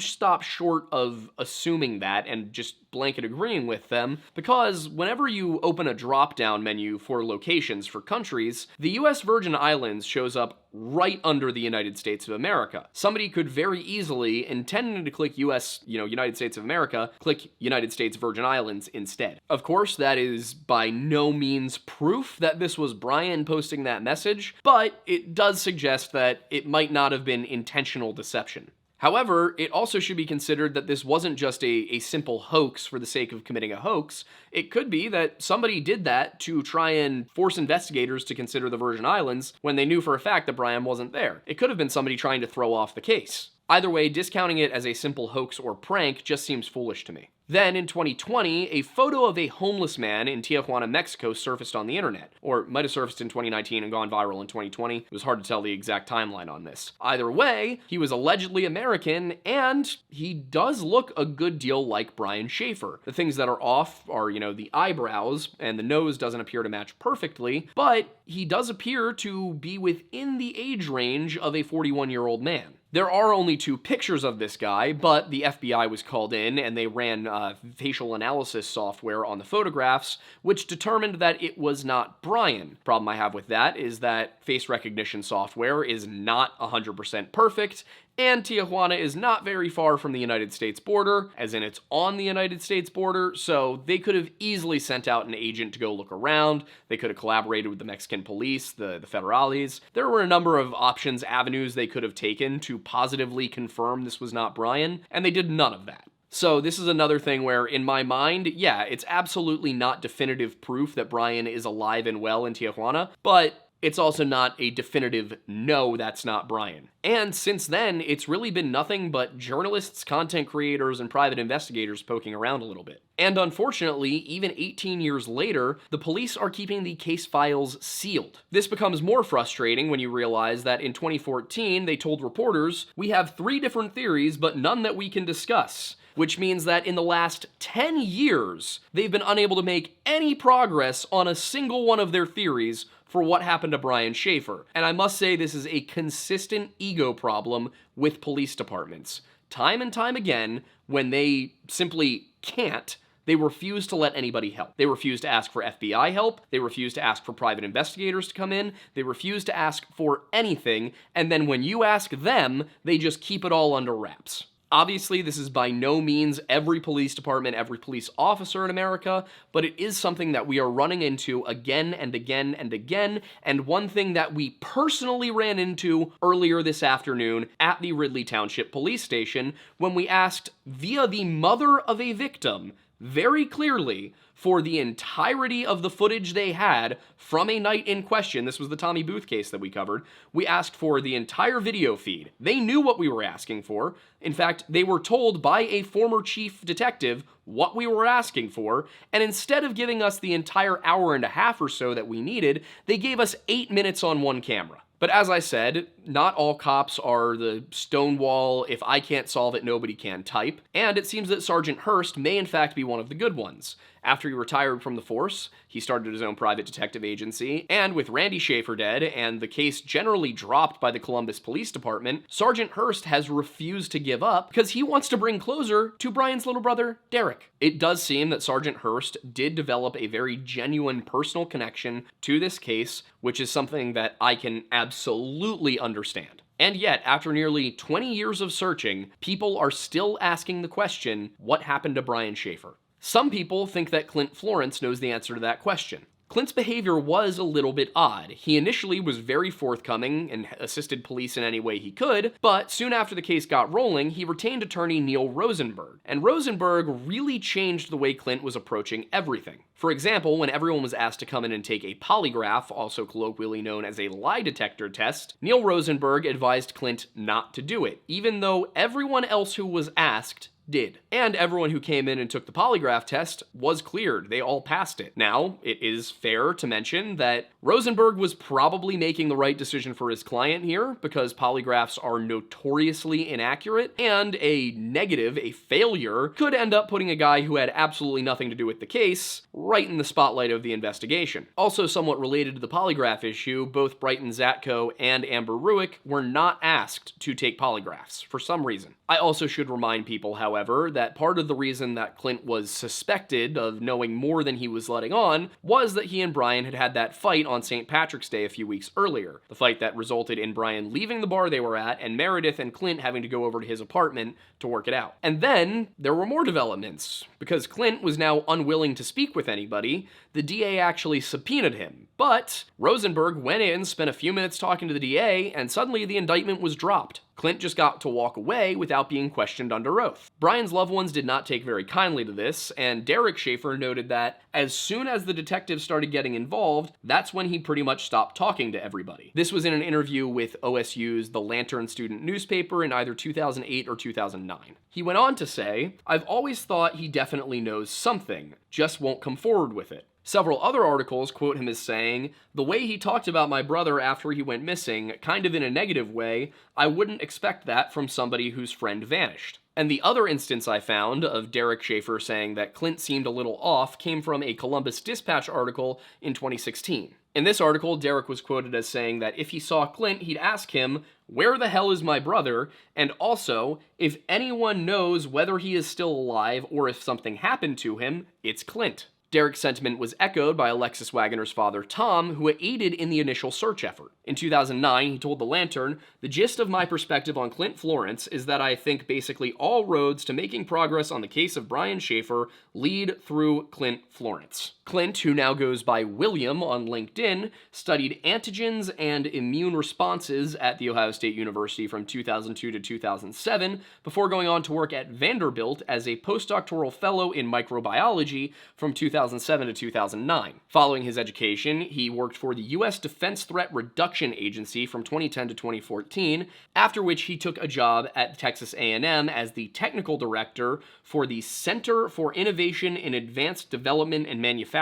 stop short of assuming that and just blanket agreeing with them, because whenever you open a drop-down menu for locations for countries, the US Virgin Islands shows up right under the United States of America. Somebody could very easily, intending to click United States of America, click United States Virgin Islands instead. Of course, that is by no means proof that this was Brian posting that message, but it does suggest that it might not have been intentional deception. However, it also should be considered that this wasn't just a simple hoax for the sake of committing a hoax. It could be that somebody did that to try and force investigators to consider the Virgin Islands when they knew for a fact that Brian wasn't there. It could have been somebody trying to throw off the case. Either way, discounting it as a simple hoax or prank just seems foolish to me. Then, in 2020, a photo of a homeless man in Tijuana, Mexico surfaced on the internet. Or it might have surfaced in 2019 and gone viral in 2020. It was hard to tell the exact timeline on this. Either way, he was allegedly American, and he does look a good deal like Brian Shaffer. The things that are off are, the eyebrows, and the nose doesn't appear to match perfectly, but he does appear to be within the age range of a 41-year-old man. There are only 2 pictures of this guy, but the FBI was called in and they ran facial analysis software on the photographs, which determined that it was not Brian. Problem I have with that is that face recognition software is not 100% perfect, and Tijuana is not very far from the United States border, as in it's on the United States border, so they could have easily sent out an agent to go look around. They could have collaborated with the Mexican police, the federales. There were a number of options, avenues they could have taken to positively confirm this was not Brian, and they did none of that. So this is another thing where, in my mind, yeah, it's absolutely not definitive proof that Brian is alive and well in Tijuana, but it's also not a definitive, no, that's not Brian. And since then, it's really been nothing but journalists, content creators, and private investigators poking around a little bit. And unfortunately, even 18 years later, the police are keeping the case files sealed. This becomes more frustrating when you realize that in 2014, they told reporters, "We have 3 different theories, but none that we can discuss." Which means that in the last 10 years, they've been unable to make any progress on a single one of their theories for what happened to Brian Shaffer. And I must say this is a consistent ego problem with police departments. time and time again, when they simply can't, they refuse to let anybody help. They refuse to ask for FBI help. They refuse to ask for private investigators to come in. They refuse to ask for anything. And then when you ask them, they just keep it all under wraps. Obviously, this is by no means every police department, every police officer in America, but it is something that we are running into again and again and again, and one thing that we personally ran into earlier this afternoon at the Ridley Township Police Station when we asked, via the mother of a victim, very clearly, for the entirety of the footage they had from a night in question, this was the Tommy Booth case that we covered, we asked for the entire video feed. They knew what we were asking for. In fact, they were told by a former chief detective what we were asking for, and instead of giving us the entire hour and a half or so that we needed, they gave us 8 minutes on one camera. But as I said, not all cops are the Stonewall, if I can't solve it, nobody can type, and it seems that Sergeant Hurst may in fact be one of the good ones. After he retired from the force, he started his own private detective agency, and with Randy Shaffer dead and the case generally dropped by the Columbus Police Department, Sergeant Hurst has refused to give up because he wants to bring closure to Brian's little brother, Derek. It does seem that Sergeant Hurst did develop a very genuine personal connection to this case, which is something that I can absolutely understand. And yet, after nearly 20 years of searching, people are still asking the question, what happened to Brian Shaffer? Some people think that Clint Florence knows the answer to that question. Clint's behavior was a little bit odd. He initially was very forthcoming and assisted police in any way he could, but soon after the case got rolling, he retained attorney Neil Rosenberg. And Rosenberg really changed the way Clint was approaching everything. For example, when everyone was asked to come in and take a polygraph, also colloquially known as a lie detector test, Neil Rosenberg advised Clint not to do it, even though everyone else who was asked did. And everyone who came in and took the polygraph test was cleared. They all passed it. Now, it is fair to mention that Rosenberg was probably making the right decision for his client here, because polygraphs are notoriously inaccurate, and a negative, a failure, could end up putting a guy who had absolutely nothing to do with the case right in the spotlight of the investigation. Also somewhat related to the polygraph issue, both Brighton Zatko and Amber Ruick were not asked to take polygraphs for some reason. I also should remind people, however, that part of the reason that Clint was suspected of knowing more than he was letting on was that he and Brian had that fight on St. Patrick's Day a few weeks earlier. The fight that resulted in Brian leaving the bar they were at and Meredith and Clint having to go over to his apartment to work it out. And then there were more developments. Because Clint was now unwilling to speak with anybody, the DA actually subpoenaed him. But Rosenberg went in, spent a few minutes talking to the DA, and suddenly the indictment was dropped. Clint just got to walk away without being questioned under oath. Brian's loved ones did not take very kindly to this, and Derek Shaffer noted that as soon as the detectives started getting involved, that's when he pretty much stopped talking to everybody. This was in an interview with OSU's The Lantern student newspaper in either 2008 or 2009. He went on to say, "I've always thought he definitely knows something, just won't come forward with it." Several other articles quote him as saying, "The way he talked about my brother after he went missing, kind of in a negative way, I wouldn't expect that from somebody whose friend vanished." And the other instance I found of Derek Shaffer saying that Clint seemed a little off came from a Columbus Dispatch article in 2016. In this article, Derek was quoted as saying that if he saw Clint, he'd ask him, "Where the hell is my brother?" And also, if anyone knows whether he is still alive or if something happened to him, it's Clint. Derek's sentiment was echoed by Alexis Wagner's father, Tom, who aided in the initial search effort. In 2009, he told The Lantern, "The gist of my perspective on Clint Florence is that I think basically all roads to making progress on the case of Brian Shaffer lead through Clint Florence." Clint, who now goes by William on LinkedIn, studied antigens and immune responses at The Ohio State University from 2002 to 2007, before going on to work at Vanderbilt as a postdoctoral fellow in microbiology from 2007 to 2009. Following his education, he worked for the U.S. Defense Threat Reduction Agency from 2010 to 2014, after which he took a job at Texas A&M as the technical director for the Center for Innovation in Advanced Development and Manufacturing.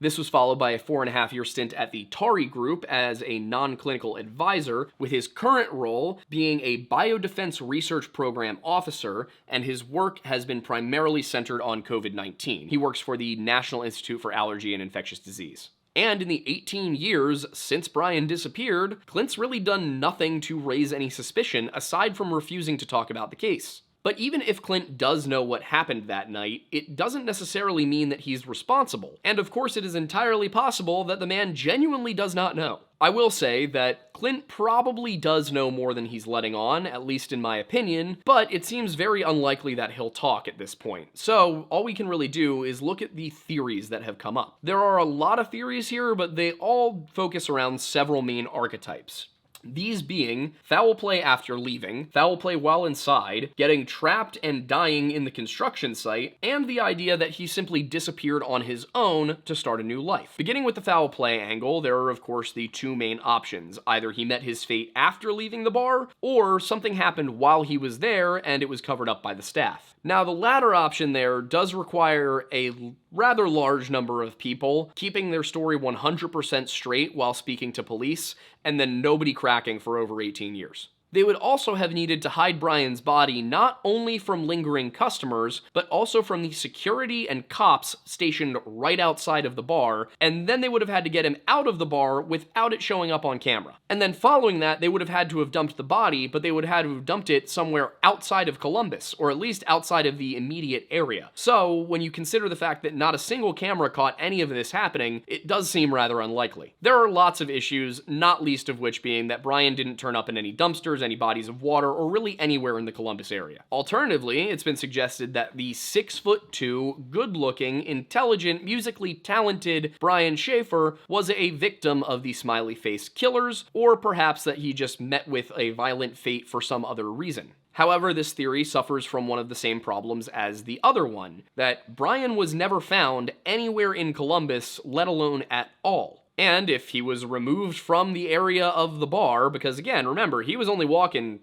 This was followed by a 4.5-year stint at the Tari Group as a non-clinical advisor, with his current role being a biodefense research program officer, and his work has been primarily centered on COVID-19. He works for the National Institute for Allergy and Infectious Disease. And in the 18 years since Brian disappeared, Clint's really done nothing to raise any suspicion aside from refusing to talk about the case. But even if Clint does know what happened that night, it doesn't necessarily mean that he's responsible. And of course, it is entirely possible that the man genuinely does not know. I will say that Clint probably does know more than he's letting on, at least in my opinion, but it seems very unlikely that he'll talk at this point. So all we can really do is look at the theories that have come up. There are a lot of theories here, but they all focus around several main archetypes. These being foul play after leaving, foul play while inside, getting trapped and dying in the construction site, and the idea that he simply disappeared on his own to start a new life. Beginning with the foul play angle, there are of course the two main options. Either he met his fate after leaving the bar, or something happened while he was there and it was covered up by the staff. Now the latter option there does require a rather large number of people keeping their story 100% straight while speaking to police, and then nobody cracking for over 18 years. They would also have needed to hide Brian's body not only from lingering customers, but also from the security and cops stationed right outside of the bar, and then they would have had to get him out of the bar without it showing up on camera. And then following that, they would have had to have dumped the body, but they would have had to have dumped it somewhere outside of Columbus, or at least outside of the immediate area. So, when you consider the fact that not a single camera caught any of this happening, it does seem rather unlikely. There are lots of issues, not least of which being that Brian didn't turn up in any dumpsters, any bodies of water, or really anywhere in the Columbus area. Alternatively, it's been suggested that the 6'2", good-looking, intelligent, musically talented Brian Shaffer was a victim of the Smiley Face Killers, or perhaps that he just met with a violent fate for some other reason. However, this theory suffers from one of the same problems as the other one, that Brian was never found anywhere in Columbus, let alone at all. And if he was removed from the area of the bar, because again, remember, he was only walking,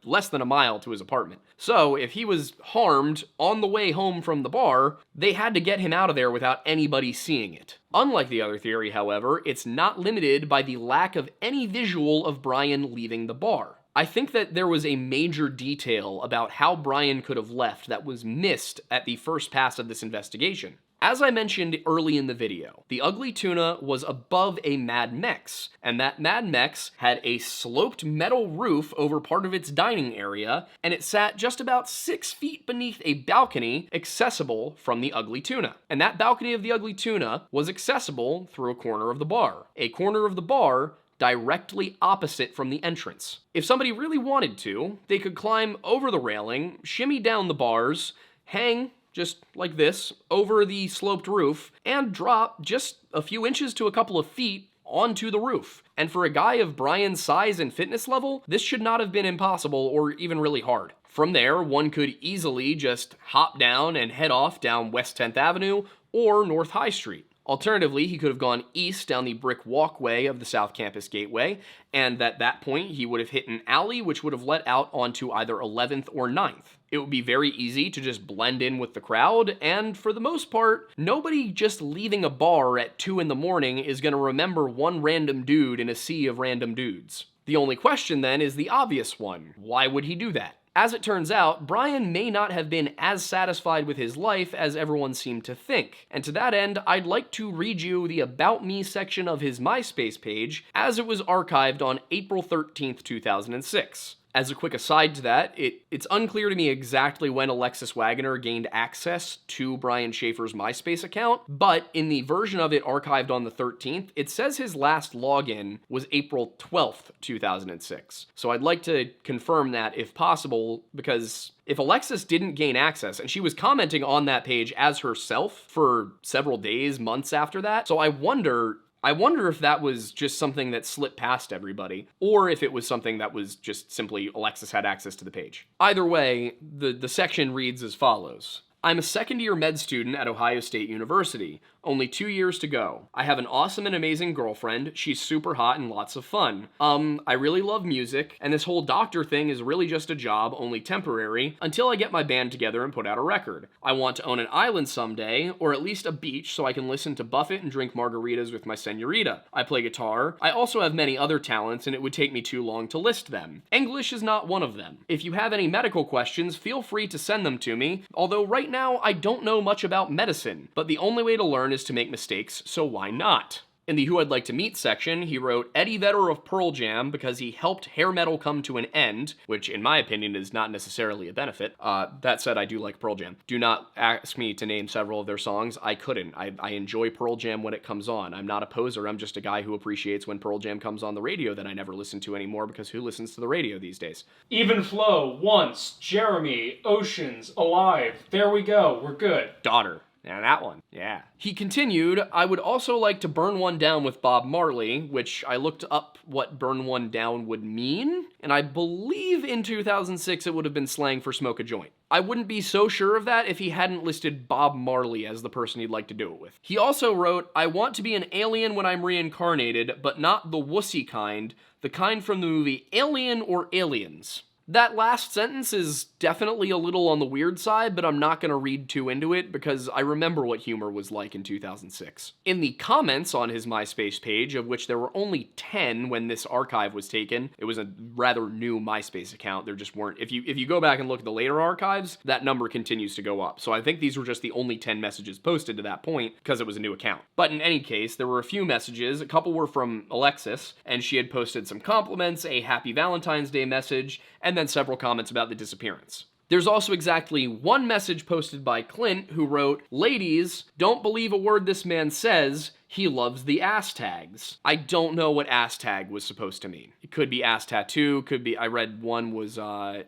less than a mile to his apartment. So if he was harmed on the way home from the bar, they had to get him out of there without anybody seeing it. Unlike the other theory, however, it's not limited by the lack of any visual of Brian leaving the bar. I think that there was a major detail about how Brian could have left that was missed at the first pass of this investigation. As I mentioned early in the video, the Ugly Tuna was above a Mad Mex, and that Mad Mex had a sloped metal roof over part of its dining area, and it sat just about 6 feet beneath a balcony accessible from the Ugly Tuna. And that balcony of the Ugly Tuna was accessible through a corner of the bar. A corner of the bar directly opposite from the entrance. If somebody really wanted to, they could climb over the railing, shimmy down the bars, hang just like this, over the sloped roof, and drop just a few inches to a couple of feet onto the roof. And for a guy of Brian's size and fitness level, this should not have been impossible or even really hard. From there, one could easily just hop down and head off down West 10th Avenue or North High Street. Alternatively, he could have gone east down the brick walkway of the South Campus Gateway, and at that point, he would have hit an alley which would have led out onto either 11th or 9th. It would be very easy to just blend in with the crowd, and for the most part, nobody just leaving a bar at 2 in the morning is going to remember one random dude in a sea of random dudes. The only question then is the obvious one. Why would he do that? As it turns out, Brian may not have been as satisfied with his life as everyone seemed to think, and to that end, I'd like to read you the About Me section of his MySpace page as it was archived on April 13th, 2006. As a quick aside to that, it's unclear to me exactly when Alexis Wagner gained access to Brian Shaffer's MySpace account, but in the version of it archived on the 13th, it says his last login was April 12th, 2006. So I'd like to confirm that if possible, because if Alexis didn't gain access, and she was commenting on that page as herself for several days, months after that, so I wonder if that was just something that slipped past everybody, or if it was something that was just simply Alexis had access to the page. Either way, the section reads as follows. I'm a second-year med student at Ohio State University. Only 2 years to go. I have an awesome and amazing girlfriend. She's super hot and lots of fun. I really love music, and this whole doctor thing is really just a job, only temporary, until I get my band together and put out a record. I want to own an island someday, or at least a beach so I can listen to Buffett and drink margaritas with my senorita. I play guitar. I also have many other talents, and it would take me too long to list them. English is not one of them. If you have any medical questions, feel free to send them to me, although right now I don't know much about medicine, but the only way to learn is to make mistakes, so why not? In the Who I'd Like to Meet section, he wrote Eddie Vedder of Pearl Jam because he helped hair metal come to an end, which in my opinion is not necessarily a benefit. That said, I do like Pearl Jam. Do not ask me to name several of their songs. I couldn't. I enjoy Pearl Jam when it comes on. I'm not a poser. I'm just a guy who appreciates when Pearl Jam comes on the radio that I never listen to anymore, because who listens to the radio these days?
Even Flow, Once, Jeremy, Oceans, Alive. There we go. We're good.
Daughter. Yeah, that one. Yeah. He continued, I would also like to burn one down with Bob Marley, which I looked up what burn one down would mean, and I believe in 2006 it would have been slang for smoke a joint. I wouldn't be so sure of that if he hadn't listed Bob Marley as the person he'd like to do it with. He also wrote, I want to be an alien when I'm reincarnated, but not the wussy kind, the kind from the movie Alien or Aliens. That last sentence is definitely a little on the weird side, but I'm not going to read too into it because I remember what humor was like in 2006. In the comments on his MySpace page, of which there were only 10 when this archive was taken, it was a rather new MySpace account, there just weren't. If you go back and look at the later archives, that number continues to go up. So I think these were just the only 10 messages posted to that point because it was a new account. But in any case, there were a few messages. A couple were from Alexis, and she had posted some compliments, a happy Valentine's Day message, and then several comments about the disappearance. There's also exactly one message posted by Clint, who wrote, ladies, don't believe a word this man says, he loves the ass tags. I don't know what ass tag was supposed to mean. It could be ass tattoo, could be, I read one was, I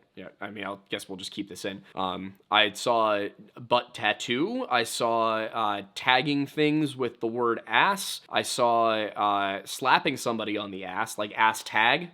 guess we'll just keep this in. I saw butt tattoo, I saw tagging things with the word ass, I saw slapping somebody on the ass, like ass tag.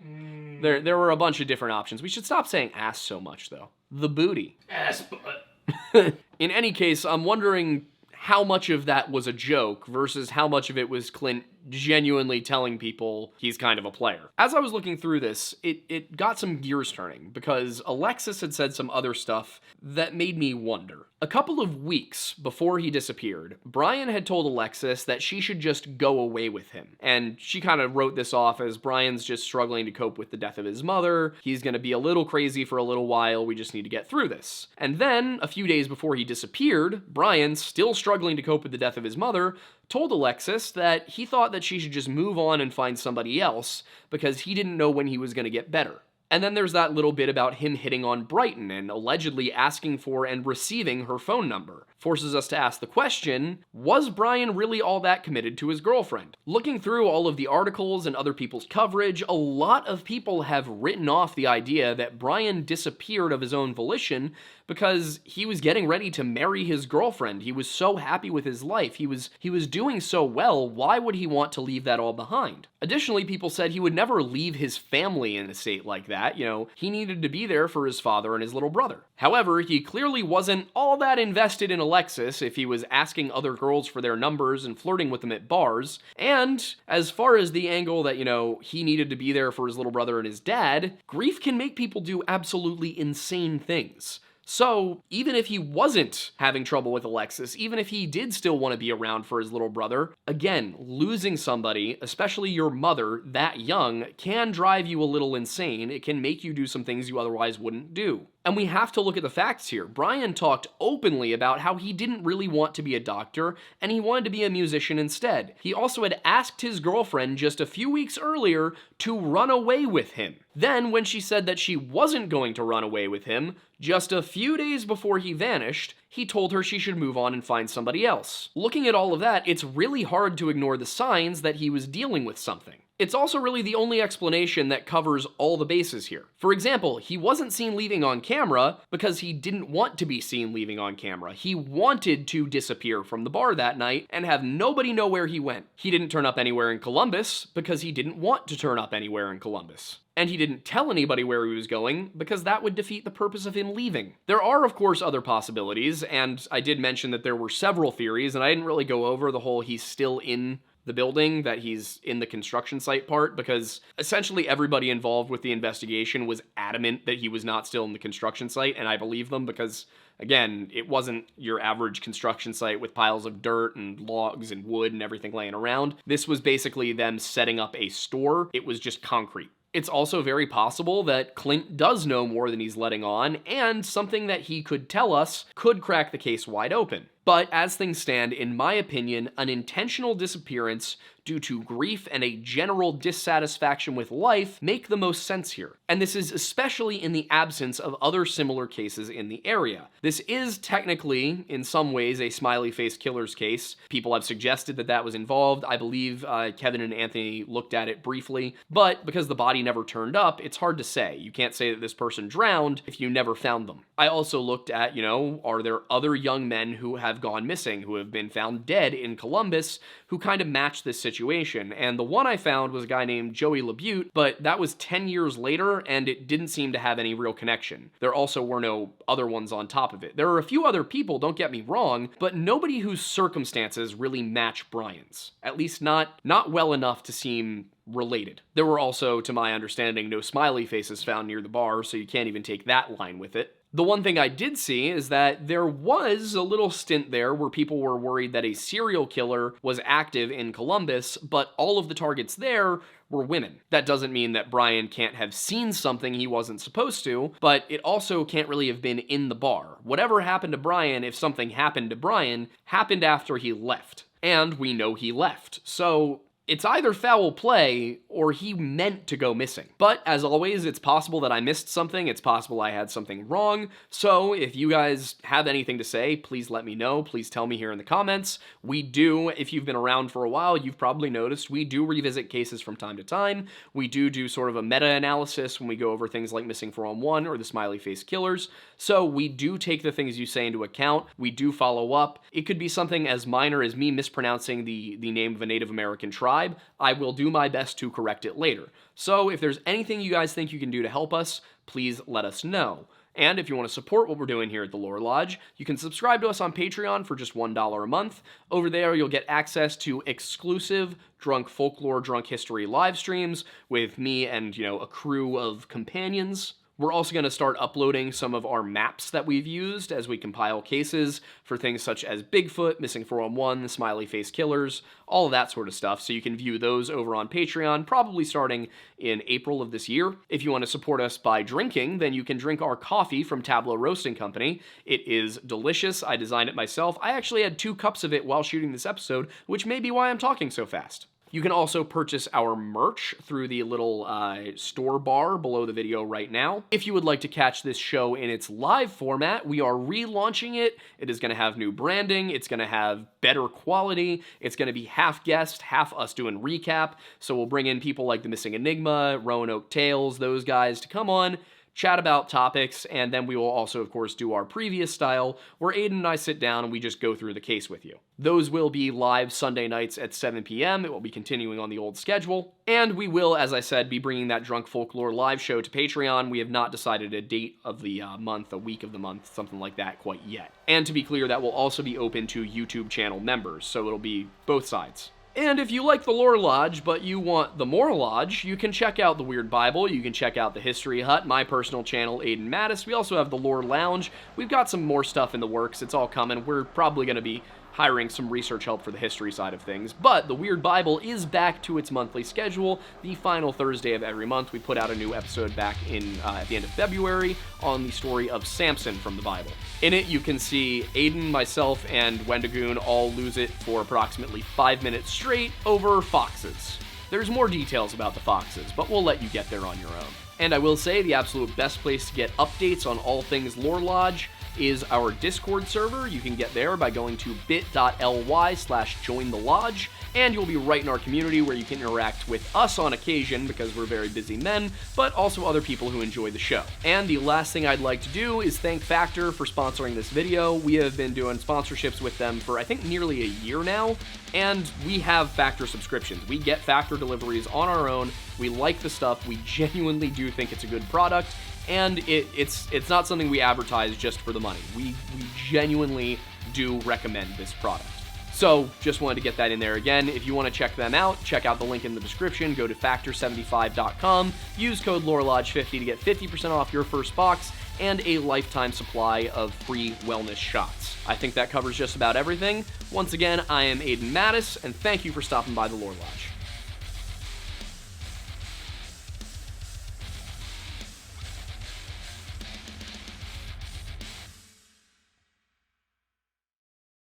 There were a bunch of different options. We should stop saying ass so much, though. The booty.
Ass butt.
In any case, I'm wondering how much of that was a joke versus how much of it was Clint genuinely telling people he's kind of a player. As I was looking through this, it got some gears turning because Alexis had said some other stuff that made me wonder. A couple of weeks before he disappeared, Brian had told Alexis that she should just go away with him. And she kind of wrote this off as Brian's just struggling to cope with the death of his mother. He's going to be a little crazy for a little while. We just need to get through this. And then, a few days before he disappeared, Brian, still struggling to cope with the death of his mother, told Alexis that he thought that she should just move on and find somebody else because he didn't know when he was going to get better. And then there's that little bit about him hitting on Brighton and allegedly asking for and receiving her phone number. Forces us to ask the question, was Brian really all that committed to his girlfriend? Looking through all of the articles and other people's coverage, a lot of people have written off the idea that Brian disappeared of his own volition because he was getting ready to marry his girlfriend. He was so happy with his life. He was doing so well. Why would he want to leave that all behind? Additionally, people said he would never leave his family in a state like that. You know, he needed to be there for his father and his little brother. However, he clearly wasn't all that invested in Alexis if he was asking other girls for their numbers and flirting with them at bars. And as far as the angle that, he needed to be there for his little brother and his dad, grief can make people do absolutely insane things. So, even if he wasn't having trouble with Alexis, even if he did still want to be around for his little brother, again, losing somebody, especially your mother, that young, can drive you a little insane. It can make you do some things you otherwise wouldn't do. And we have to look at the facts here. Brian talked openly about how he didn't really want to be a doctor, and he wanted to be a musician instead. He also had asked his girlfriend just a few weeks earlier to run away with him. Then, when she said that she wasn't going to run away with him, just a few days before he vanished, he told her she should move on and find somebody else. Looking at all of that, it's really hard to ignore the signs that he was dealing with something. It's also really the only explanation that covers all the bases here. For example, he wasn't seen leaving on camera because he didn't want to be seen leaving on camera. He wanted to disappear from the bar that night and have nobody know where he went. He didn't turn up anywhere in Columbus because he didn't want to turn up anywhere in Columbus. And he didn't tell anybody where he was going because that would defeat the purpose of him leaving. There are, of course, other possibilities, and I did mention that there were several theories, and I didn't really go over the whole he's still in the building, that he's in the construction site part, because essentially everybody involved with the investigation was adamant that he was not still in the construction site, and I believe them because, again, it wasn't your average construction site with piles of dirt and logs and wood and everything laying around. This was basically them setting up a store. It was just concrete. It's also very possible that Clint does know more than he's letting on, and something that he could tell us could crack the case wide open. But as things stand, in my opinion, an intentional disappearance due to grief and a general dissatisfaction with life make the most sense here. And this is especially in the absence of other similar cases in the area. This is technically, in some ways, a Smiley Face Killers case. People have suggested that that was involved. I believe Kevin and Anthony looked at it briefly, but because the body never turned up, it's hard to say. You can't say that this person drowned if you never found them. I also looked at, are there other young men who have gone missing, who have been found dead in Columbus, who kind of match this situation? And the one I found was a guy named Joey LaBute, but that was 10 years later, and it didn't seem to have any real connection. There also were no other ones on top of it. There are a few other people, don't get me wrong, but nobody whose circumstances really match Brian's. At least not well enough to seem related. There were also, to my understanding, no smiley faces found near the bar, so you can't even take that line with it. The one thing I did see is that there was a little stint there where people were worried that a serial killer was active in Columbus, but all of the targets there were women. That doesn't mean that Brian can't have seen something he wasn't supposed to, but it also can't really have been in the bar. Whatever happened to Brian, if something happened to Brian, happened after he left. And we know he left. So it's either foul play or he meant to go missing. But as always, it's possible that I missed something, it's possible I had something wrong, so if you guys have anything to say, please let me know, please tell me here in the comments. We do, if you've been around for a while, you've probably noticed, we do revisit cases from time to time. We do sort of a meta-analysis when we go over things like Missing 411 or the Smiley Face Killers, so we do take the things you say into account, we do follow up. It could be something as minor as me mispronouncing the name of a Native American tribe. I will do my best to correct it later. So if there's anything you guys think you can do to help us, please let us know. And if you want to support what we're doing here at the Lore Lodge, you can subscribe to us on Patreon for just $1 a month. Over there, you'll get access to exclusive Drunk Folklore, Drunk History live streams with me and, a crew of companions. We're also going to start uploading some of our maps that we've used as we compile cases for things such as Bigfoot, Missing 411, the Smiley Face Killers, all of that sort of stuff, so you can view those over on Patreon, probably starting in April of this year. If you want to support us by drinking, then you can drink our coffee from Tableau Roasting Company. It is delicious. I designed it myself. I actually had 2 cups of it while shooting this episode, which may be why I'm talking so fast. You can also purchase our merch through the little store bar below the video right now. If you would like to catch this show in its live format, we are relaunching it. It is going to have new branding. It's going to have better quality. It's going to be half guest, half us doing recap. So we'll bring in people like The Missing Enigma, Roanoke Tales, those guys to come on, chat about topics, and then we will also, of course, do our previous style, where Aiden and I sit down and we just go through the case with you. Those will be live Sunday nights at 7 p.m. It will be continuing on the old schedule, and we will, as I said, be bringing that Drunk Folklore live show to Patreon. We have not decided a date of the month, a week of the month, something like that quite yet. And to be clear, that will also be open to YouTube channel members, so it'll be both sides. And if you like the Lore Lodge, but you want the More Lodge, you can check out the Weird Bible, you can check out the History Hut, my personal channel, Aiden Mattis. We also have the Lore Lounge. We've got some more stuff in the works. It's all coming. We're probably going to be hiring some research help for the history side of things. But the Weird Bible is back to its monthly schedule. The final Thursday of every month, we put out a new episode back in at the end of February on the story of Samson from the Bible. In it, you can see Aiden, myself, and Wendigoon all lose it for approximately 5 minutes straight over foxes. There's more details about the foxes, but we'll let you get there on your own. And I will say, the absolute best place to get updates on all things Lore Lodge is our Discord server. You can get there by going to bit.ly/jointhelodge, and you'll be right in our community where you can interact with us on occasion because we're very busy men, but also other people who enjoy the show. And the last thing I'd like to do is thank Factor for sponsoring this video. We have been doing sponsorships with them for I think nearly a year now, and we have Factor subscriptions. We get Factor deliveries on our own. We like the stuff. We genuinely do think it's a good product, and it's not something we advertise just for the money. We genuinely do recommend this product. So, just wanted to get that in there again. If you want to check them out, check out the link in the description. Go to factor75.com, use code LoreLodge50 to get 50% off your first box and a lifetime supply of free wellness shots. I think that covers just about everything. Once again, I am Aiden Mattis, and thank you for stopping by the Lore Lodge.